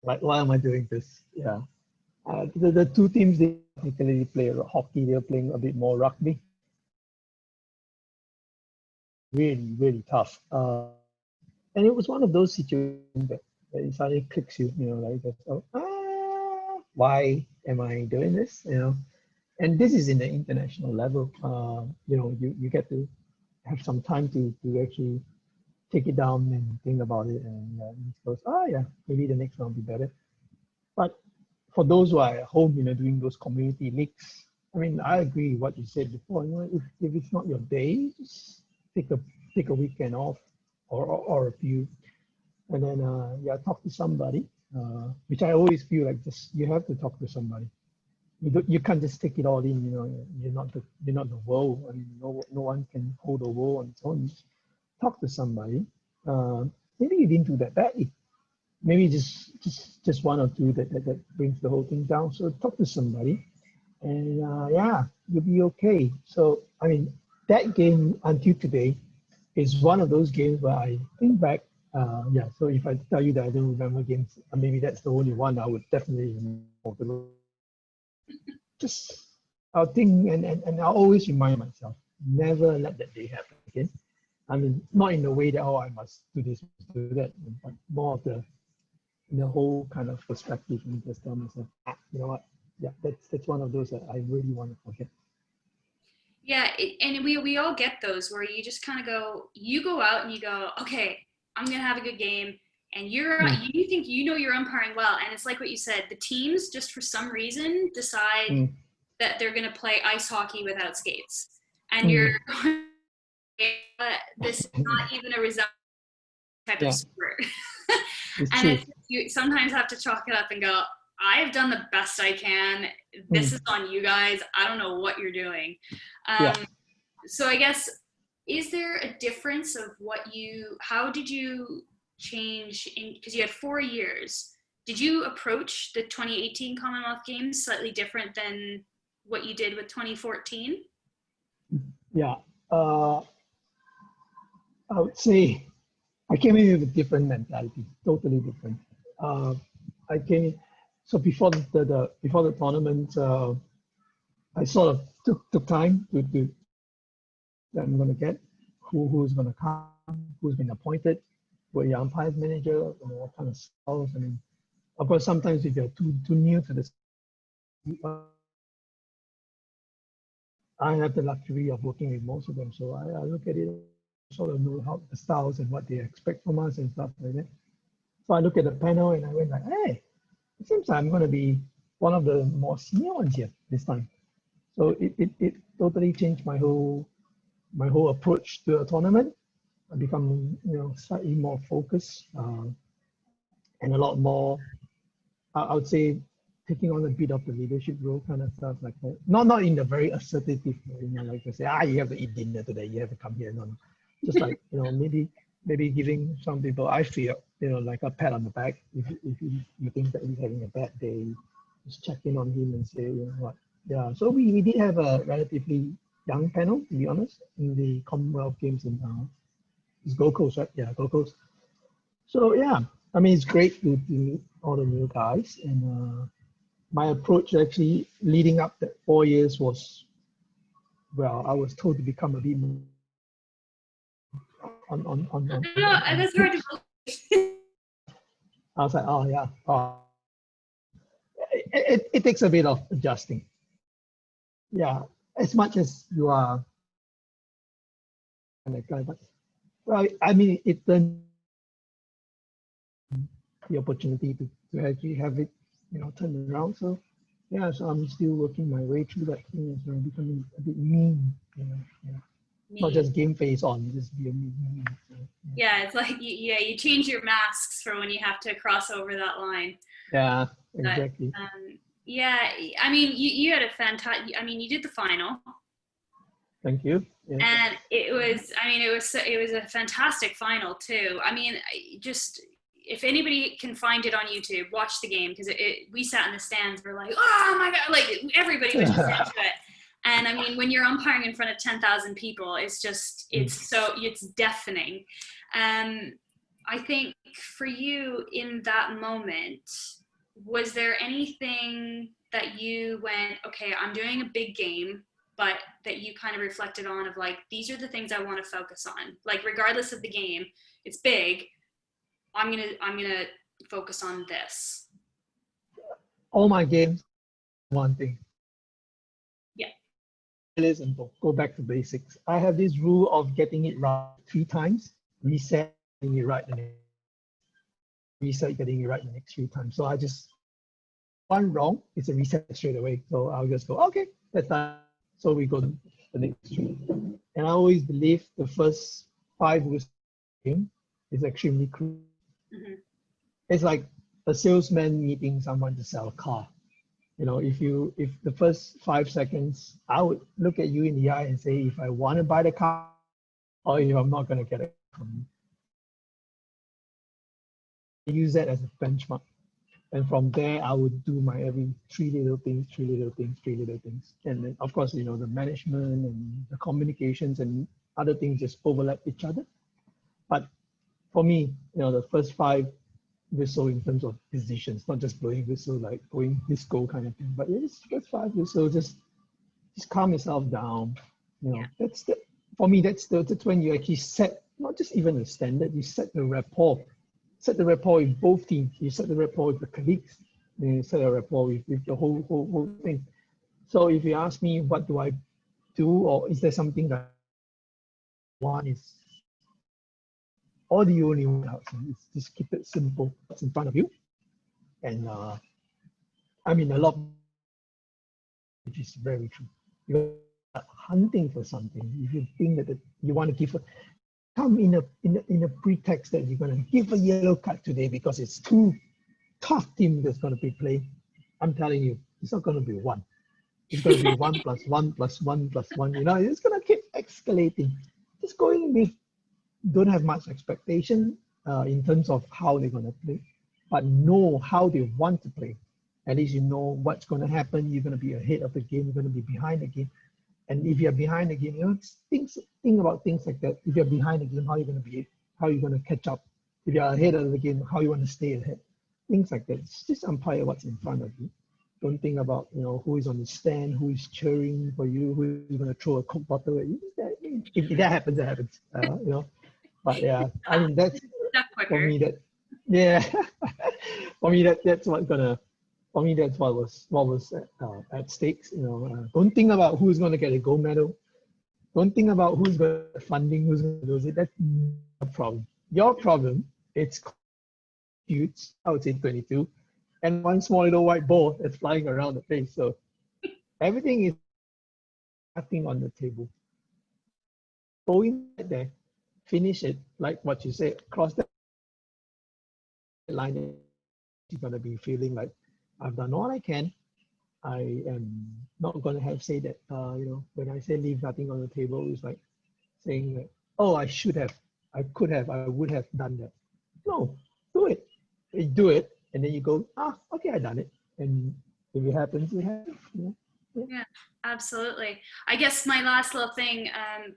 [SPEAKER 7] like, why am I doing this? Yeah. The two teams, they technically play hockey. They're playing a bit more rugby. Really, really tough. And it was one of those situations that it suddenly clicks you, why am I doing this? And this is in the international level. You get to have some time to actually take it down and think about it, and it goes, maybe the next one will be better. But for those who are at home, doing those community leagues, I mean, I agree with what you said before. If it's not your day, just take a weekend off or a few, and then talk to somebody. Which I always feel like you have to talk to somebody. You can't just take it all in. You're not the world. I mean, no one can hold the world on its own. Talk to somebody. Maybe you didn't do that badly. Maybe just one or two that brings the whole thing down. So talk to somebody, and you'll be okay. So I mean, that game until today is one of those games where I think back. So if I tell you that I don't remember games, maybe that's the only one I would definitely remember. I'll think and I'll always remind myself, never let that day happen again. I mean, not in the way that, I must do this, do that, but more of the whole kind of perspective, and just tell myself, you know what, that's one of those that I really want to forget.
[SPEAKER 2] Yeah, and we all get those where you just kind of you go out and you go, okay, I'm gonna have a good game, and you think you're umpiring well, and it's like what you said, the teams just for some reason decide that they're gonna play ice hockey without skates, and you're this is not even a result type of sport. And you sometimes have to chalk it up and go, I have done the best I can. This is on you guys. I don't know what you're doing. So I guess, is there a difference of how did you change because you had 4 years? Did you approach the 2018 Commonwealth Games slightly different than what you did with 2014?
[SPEAKER 7] Yeah. I would say I came in with a different mentality, totally different. I came in, so before before the tournament, I sort of took time to that I'm going to get who's going to come, who's been appointed, what your umpires manager, what kind of styles. I mean, of course, sometimes if you're too new to this, I have the luxury of working with most of them, so I look at it, sort of know how the styles and what they expect from us and stuff like that. So I look at the panel and I went like, hey, it seems I'm going to be one of the more senior ones here this time. So it totally changed my whole approach to a tournament. I become slightly more focused and a lot more. I would say taking on a bit of the leadership role kind of stuff like that. Not in a very assertive way, like to say, you have to eat dinner today, you have to come here. No. Just like, maybe giving some people, I feel, like a pat on the back. If you think that he's having a bad day, just check in on him and say, what. Yeah, so we did have a relatively young panel, to be honest, in the Commonwealth Games in it's Gold Coast, right? Yeah, Gold Coast. So yeah, I mean, it's great to meet all the new guys. And my approach actually leading up that 4 years was, well, I was told to become a bit more on
[SPEAKER 2] that's hard to believe.
[SPEAKER 7] I was like, oh yeah. It takes a bit of adjusting. Yeah, as much as you are that guy, but well, I mean, it turned the opportunity to actually have it, turn around. So yeah, so I'm still working my way through that thing as well, becoming a bit mean, not just game face on, just be a mean. So,
[SPEAKER 2] yeah, it's like you change your masks for when you have to cross over that line.
[SPEAKER 7] Yeah, exactly.
[SPEAKER 2] But, yeah, I mean, you had a fantastic. I mean, you did the final.
[SPEAKER 7] Thank you. Yeah.
[SPEAKER 2] And it was a fantastic final too. I mean, just if anybody can find it on YouTube, watch the game, because we sat in the stands. We're like, oh my god, like everybody was just into it. And I mean, when you're umpiring in front of 10,000 people, it's deafening. I think for you in that moment, was there anything that you went, okay, I'm doing a big game, but that you kind of reflected on of like, these are the things I want to focus on. Like, regardless of the game, it's big. I'm gonna focus on this.
[SPEAKER 7] All my games, one thing.
[SPEAKER 2] Yeah.
[SPEAKER 7] Really simple. Go back to basics. I have this rule of getting it right 3 times, reset, getting it right the next. Reset, getting it right the next 3 times. So I just, one wrong, it's a reset straight away. So I'll just go, okay, that's done. So we go to the next 3. And I always believe the first 5 whistles game is extremely crucial. Mm-hmm. It's like a salesman meeting someone to sell a car. If the first 5 seconds, I would look at you in the eye and say, if I want to buy the car, or if I'm not going to get it from you. I use that as a benchmark. And from there, I would do my every 3 little things. And then, of course, the management and the communications and other things just overlap each other. But for me, the first 5 whistle in terms of decisions, not just blowing whistle, like going disco kind of thing, but it's first 5 whistle, just calm yourself down. That's for me, that's when you actually set, not just even a standard, you set the rapport. Set the rapport with both teams. You set the rapport with the colleagues. You set a rapport with the whole thing. So if you ask me, what do I do, or is there something that one is, or the only one out? It's just keep it simple. What's in front of you, and I mean a lot, which is very true. You're hunting for something. If you think that you want to give come in a pretext that you're going to give a yellow card today because it's 2 tough team that's going to be playing, I'm telling you, it's not going to be 1. It's going to be 1 plus 1 plus 1 plus 1. It's going to keep escalating. Just going with, don't have much expectation in terms of how they're going to play, but know how they want to play. At least you know what's going to happen. You're going to be ahead of the game. You're going to be behind the game. And if you're behind the game, think about things like that. If you're behind the game, how are you going to behave? How are you going to catch up? If you're ahead of the game, how you want to stay ahead? Things like that. Just umpire what's in front of you. Don't think about who is on the stand, who is cheering for you, who is going to throw a Coke bottle at you. If that happens, that happens. But yeah, I mean that's for me. That yeah, for me that's what's gonna. For me, that's what was at stakes. Don't think about who's going to get a gold medal. Don't think about who's going to funding, who's going to lose it. That's a problem. Your problem, it's huge. I would say 22, and one small little white ball that's flying around the place. So everything is nothing on the table. Go in there, finish it like what you said. Cross that line. You're going to be feeling like I've done all I can. I am not going to have say that, when I say leave nothing on the table, it's like saying that, oh, I should have, I could have, I would have done that. No, do it. You do it, and then you go, okay, I done it. And if it happens, it happens.
[SPEAKER 2] Yeah, absolutely. I guess my last little thing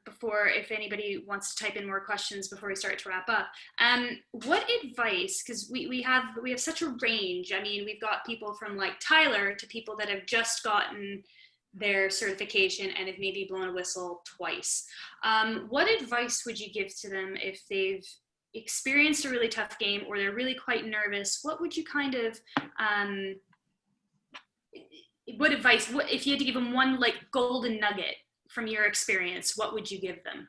[SPEAKER 2] before, if anybody wants to type in more questions before we start to wrap up, what advice, because we have such a range. I mean, we've got people from like Tyler to people that have just gotten their certification and have maybe blown a whistle twice. What advice would you give to them if they've experienced a really tough game or they're really quite nervous? What would you kind of what advice, if you had to give them one like golden nugget from your experience, what would you give them?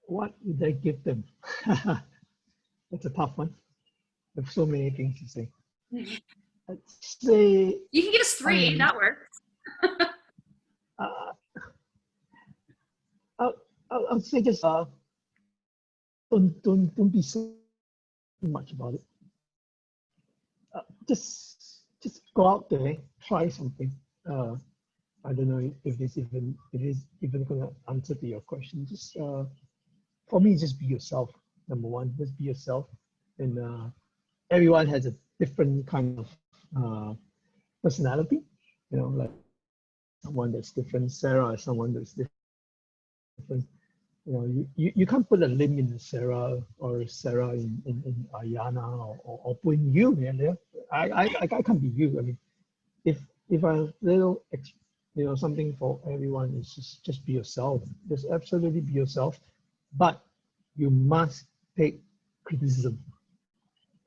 [SPEAKER 7] What would I give them? That's a tough one. There's so many things to say. I'd say
[SPEAKER 2] you can give us three. That works.
[SPEAKER 7] I'll say just don't be so much about it. Just go out there, try something. I don't know if it is even going to answer to your question. Just for me, just be yourself. Number one, just be yourself. And everyone has a different kind of personality. Like someone that's different. Sarah is someone that's different. You can't put a Lim in Sarah or Sarah in Ayana or put in you, man. I can't be you. I mean, if I little something for everyone is just be yourself. Just absolutely be yourself, but you must take criticism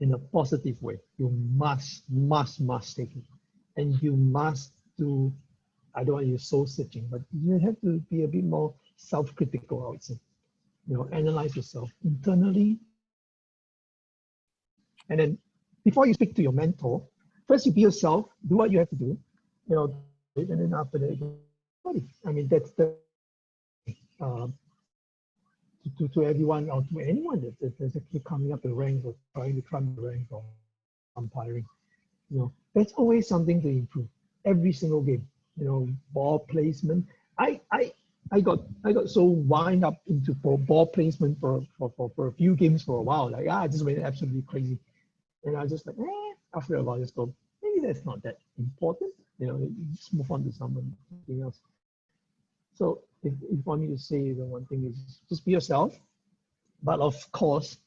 [SPEAKER 7] in a positive way. You must take it, and you must do. I don't want to use soul searching, but you have to be a bit more self-critical, I would say. Analyze yourself internally. And then before you speak to your mentor, first you be yourself, do what you have to do, and then after that, I mean, that's the, to everyone or to anyone that's actually coming up the ranks or trying to climb the ranks or umpiring, there's always something to improve every single game. Ball placement. I got so wind up into ball placement for a few games for a while. Like I just went absolutely crazy, and I was just like, after a while, just go, maybe that's not that important. You just move on to something else. So if you want me to say the one thing is just be yourself, but of course,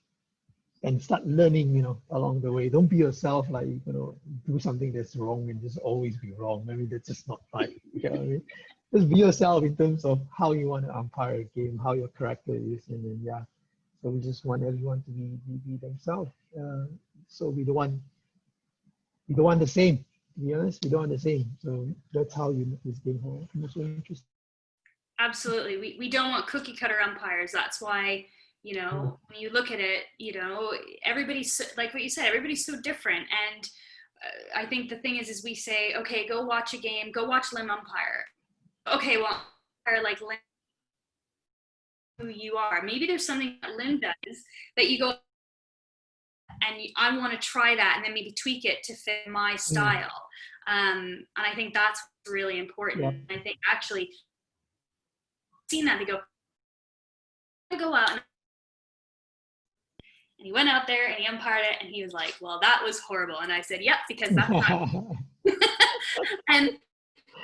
[SPEAKER 7] and start learning, along the way. Don't be yourself like, do something that's wrong and just always be wrong. I mean, that's just not right. You know what I mean? Just be yourself in terms of how you want to umpire a game, how your character is, and then so we just want everyone to be themselves. So we don't want the same. To be honest, we don't want the same. So that's how you make this game whole. So interesting.
[SPEAKER 2] Absolutely, we don't want cookie cutter umpires. That's why when you look at it, everybody's like what you said. Everybody's so different, and I think the thing is we say, okay, go watch a game, go watch Lim umpire. Okay, well, like Lim, who you are. Maybe there's something that Lim does that you go, and I want to try that, and then maybe tweak it to fit my style. And I think that's really important. Yeah. I think actually, seen that they go out and And he went out there and he umpired it, and he was like, well, that was horrible. And I said, yep, because that's not.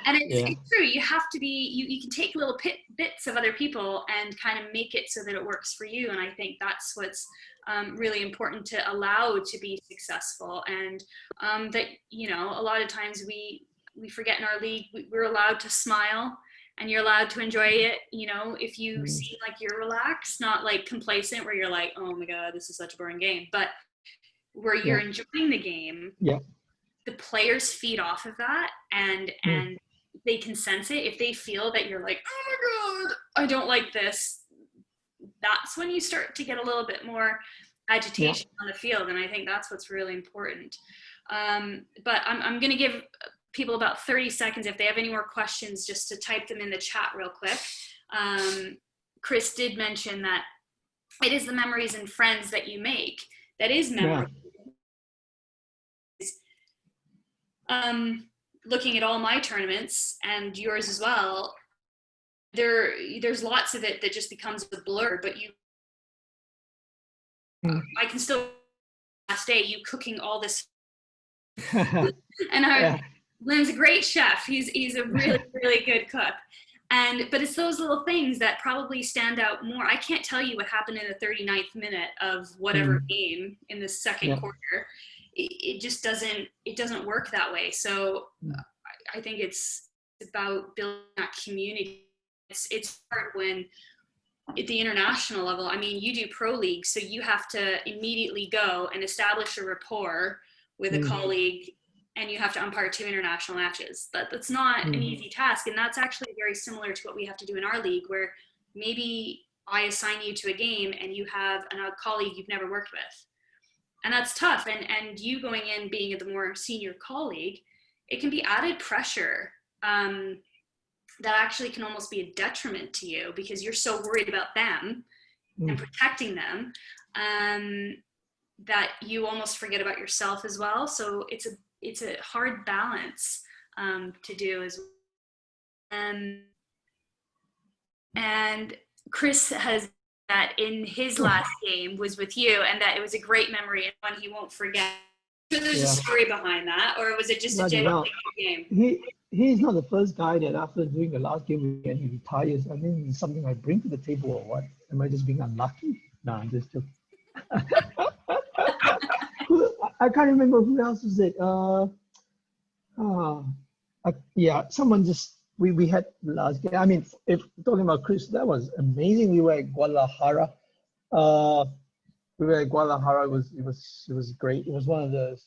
[SPEAKER 2] And it's true. You have to be, you can take little bits of other people and kind of make it so that it works for you. And I think that's what's really important to allow to be successful. And that, you know, a lot of times we forget in our league, we're allowed to smile and you're allowed to enjoy it. You know, if you seem like you're relaxed, not like complacent where you're like, oh my God, this is such a boring game, but where you're enjoying the game, the players feed off of that and they can sense it. If they feel that you're like, oh my God, I don't like this, that's when you start to get a little bit more agitation on the field. And I think that's what's really important. But I'm going to give people about 30 seconds if they have any more questions, just to type them in the chat real quick. Chris did mention that it is the memories and friends that you make that is memorable. Looking at all my tournaments and yours as well, there's lots of it that just becomes a blur, but I can still last day you cooking all this and Lim's a great chef. He's a really really good cook, but it's those little things that probably stand out more. I can't tell you what happened in the 39th minute of whatever game in the second quarter. It just doesn't work that way. So I think it's about building that community. It's hard when at the international level, I mean, you do pro league, so you have to immediately go and establish a rapport with a colleague, and you have to umpire 2 international matches. That's not an easy task, and that's actually very similar to what we have to do in our league, where maybe I assign you to a game and you have a colleague you've never worked with. And that's tough. And you going in being the more senior colleague, it can be added pressure that actually can almost be a detriment to you because you're so worried about them and protecting them that you almost forget about yourself as well. So it's a hard balance to do as well. And Chris has that in his last game was with you, and that it was a great memory and one he won't forget. So there's a story behind that, or was it just a general game?
[SPEAKER 7] He's not the first guy that after doing the last game and he retires. I mean, it's something I bring to the table or what? Am I just being unlucky? No, I'm just joking. I can't remember who else was it. Someone just. We had last game. I mean, if talking about Chris, that was amazing. We were at Guadalajara. It was great. It was one of the.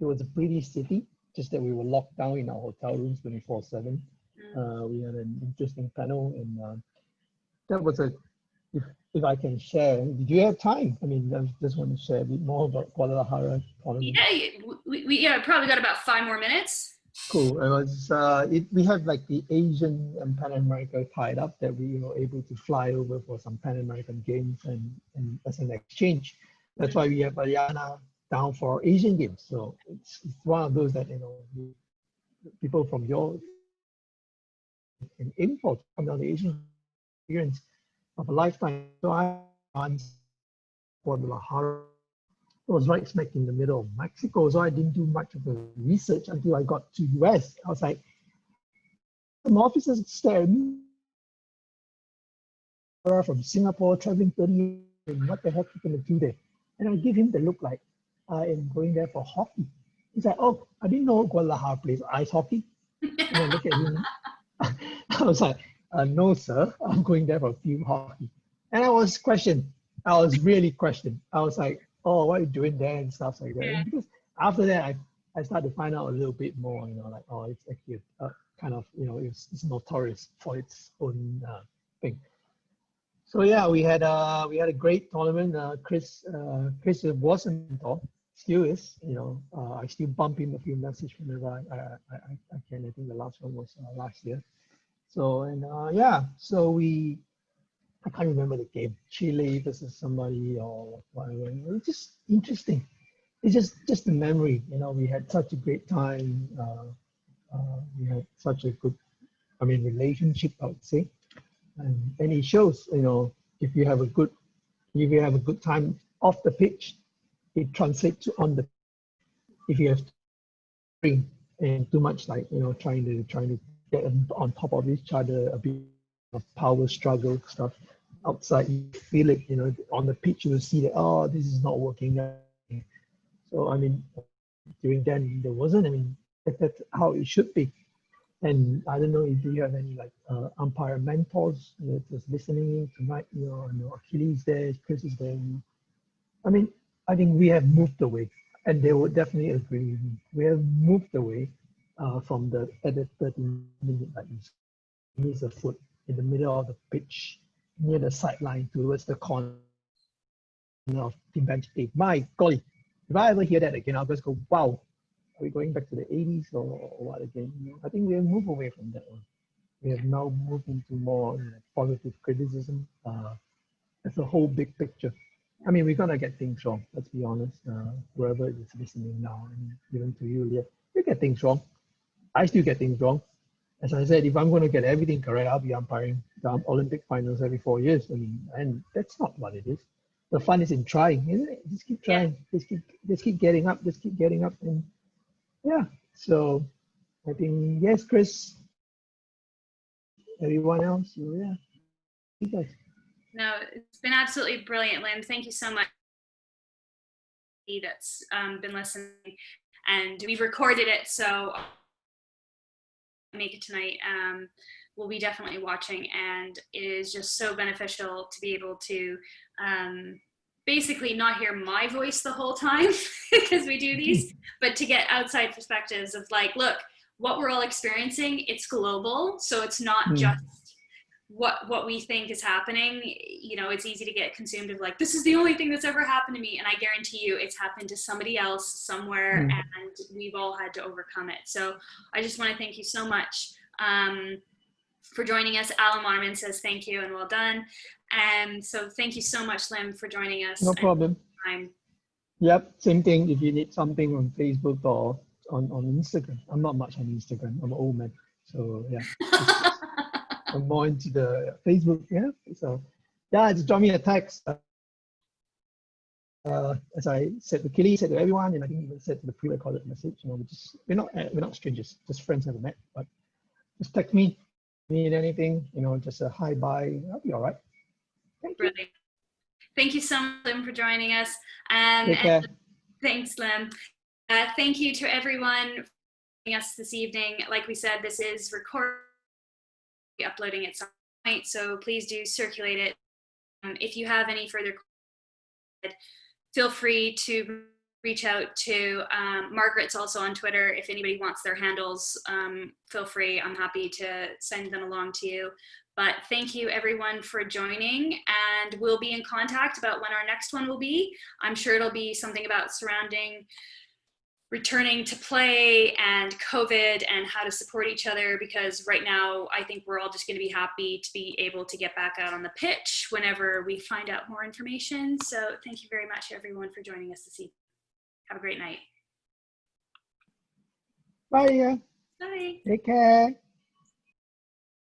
[SPEAKER 7] It was a pretty city. Just that we were locked down in our hotel rooms 24/7. We had an interesting panel, and that was a. If I can share, do you have time? I mean, I just want to share a bit more about Guadalajara tournament.
[SPEAKER 2] Yeah, we probably got about 5 more minutes.
[SPEAKER 7] Cool. It was we have like the Asian and Pan America tied up that we were able to fly over for some Pan American games and as an exchange. That's why we have Ariana down for Asian games. So it's one of those that people from your import come down the Asian experience of a lifetime. So I Guadalajara. It was right smack in the middle of Mexico, so I didn't do much of the research until I got to US. I was like, some officers stared at me from Singapore, traveling 30 years, and what the heck are you going to do there? And I give him the look like, I am going there for hockey. He's like, oh, I didn't know Guadalajara plays ice hockey. And I look at him, I was like, no, sir, I'm going there for field hockey. And I was questioned. I was really questioned. I was like, oh, what are you doing there and stuff like that. And because after that, I started to find out a little bit more, like, oh, it's actually kind of, it's notorious for its own thing. So yeah, we had a great tournament. Chris was a mentor, still is. I still bump him a few messages whenever I can. I think the last one was last year. So so I can't remember the game. Chile versus somebody or whatever. It's just interesting. It's just a memory. We had such a great time. We had such a good, relationship, I would say. And it shows, if you have a good time off the pitch, it translates to on the, if you have to and too much like, trying to get on top of each other, a bit of power struggle stuff. Outside, you feel it, on the pitch, you will see that, oh, this is not working out. So, I mean, during then, there wasn't, that's how it should be. And I don't know if you have any like umpire mentors just listening tonight, I know Achilles there, Chris is there. I mean, I think we have moved away, and they would definitely agree with me. We have moved away from the at the 30-minute, like you miss a foot in the middle of the pitch, near the sideline towards the corner of team bench 8. My golly, if I ever hear that again, I'll just go, wow, are we going back to the 80s or what again? I think we have moved away from that one. We have now moved into more positive criticism. It's a whole big picture. I mean, we're going to get things wrong, let's be honest. Whoever is listening now, and even to you, Leah, we get things wrong. I still get things wrong. As I said, if I'm going to get everything correct, I'll be umpiring the Olympic finals every 4 years. And that's not what it is. The fun is in trying, isn't it? Just keep trying. Yeah. Just keep getting up. Just keep getting up. And yeah. So I think yes, Chris. Everyone else, yeah. You guys.
[SPEAKER 2] No, it's been absolutely brilliant, Lim. Thank you so much. That's been listening, and we've recorded it, so make it tonight. We'll be definitely watching, and it is just so beneficial to be able to basically not hear my voice the whole time because we do these, but to get outside perspectives of like, look, what we're all experiencing, it's global, so it's not just what we think is happening. It's easy to get consumed of like, this is the only thing that's ever happened to me, and I guarantee you it's happened to somebody else somewhere, and we've all had to overcome it. So I just want to thank you so much for joining us. Alan Waterman says thank you and well done, and so thank you so much, Lim, for joining us.
[SPEAKER 7] No problem. Yep, same thing. If you need something on Facebook or on Instagram, I'm not much on Instagram, I'm an old man, so yeah. I'm more into the Facebook, yeah. So, yeah, just drop me a text. As I said to Kelly, said to everyone, and I think even said to the pre-recorded message, we're not strangers, just friends never met. But just text me, need anything, just a hi, bye. I'll be all right. Thank you.
[SPEAKER 2] Brilliant. Thank you so much, Lim, for joining us.
[SPEAKER 7] Take care.
[SPEAKER 2] Thanks, Lim. Thank you to everyone for joining us this evening. Like we said, this is recorded. Uploading at some point, so please do circulate it. If you have any further questions, feel free to reach out to Margaret's also on Twitter. If anybody wants their handles, feel free. I'm happy to send them along to you. But thank you everyone for joining, and we'll be in contact about when our next one will be. I'm sure it'll be something about surrounding returning to play and COVID and how to support each other, because right now I think we're all just going to be happy to be able to get back out on the pitch whenever we find out more information. So thank you very much everyone for joining us this evening. Have a great night.
[SPEAKER 7] Bye.
[SPEAKER 2] Bye.
[SPEAKER 7] Take care.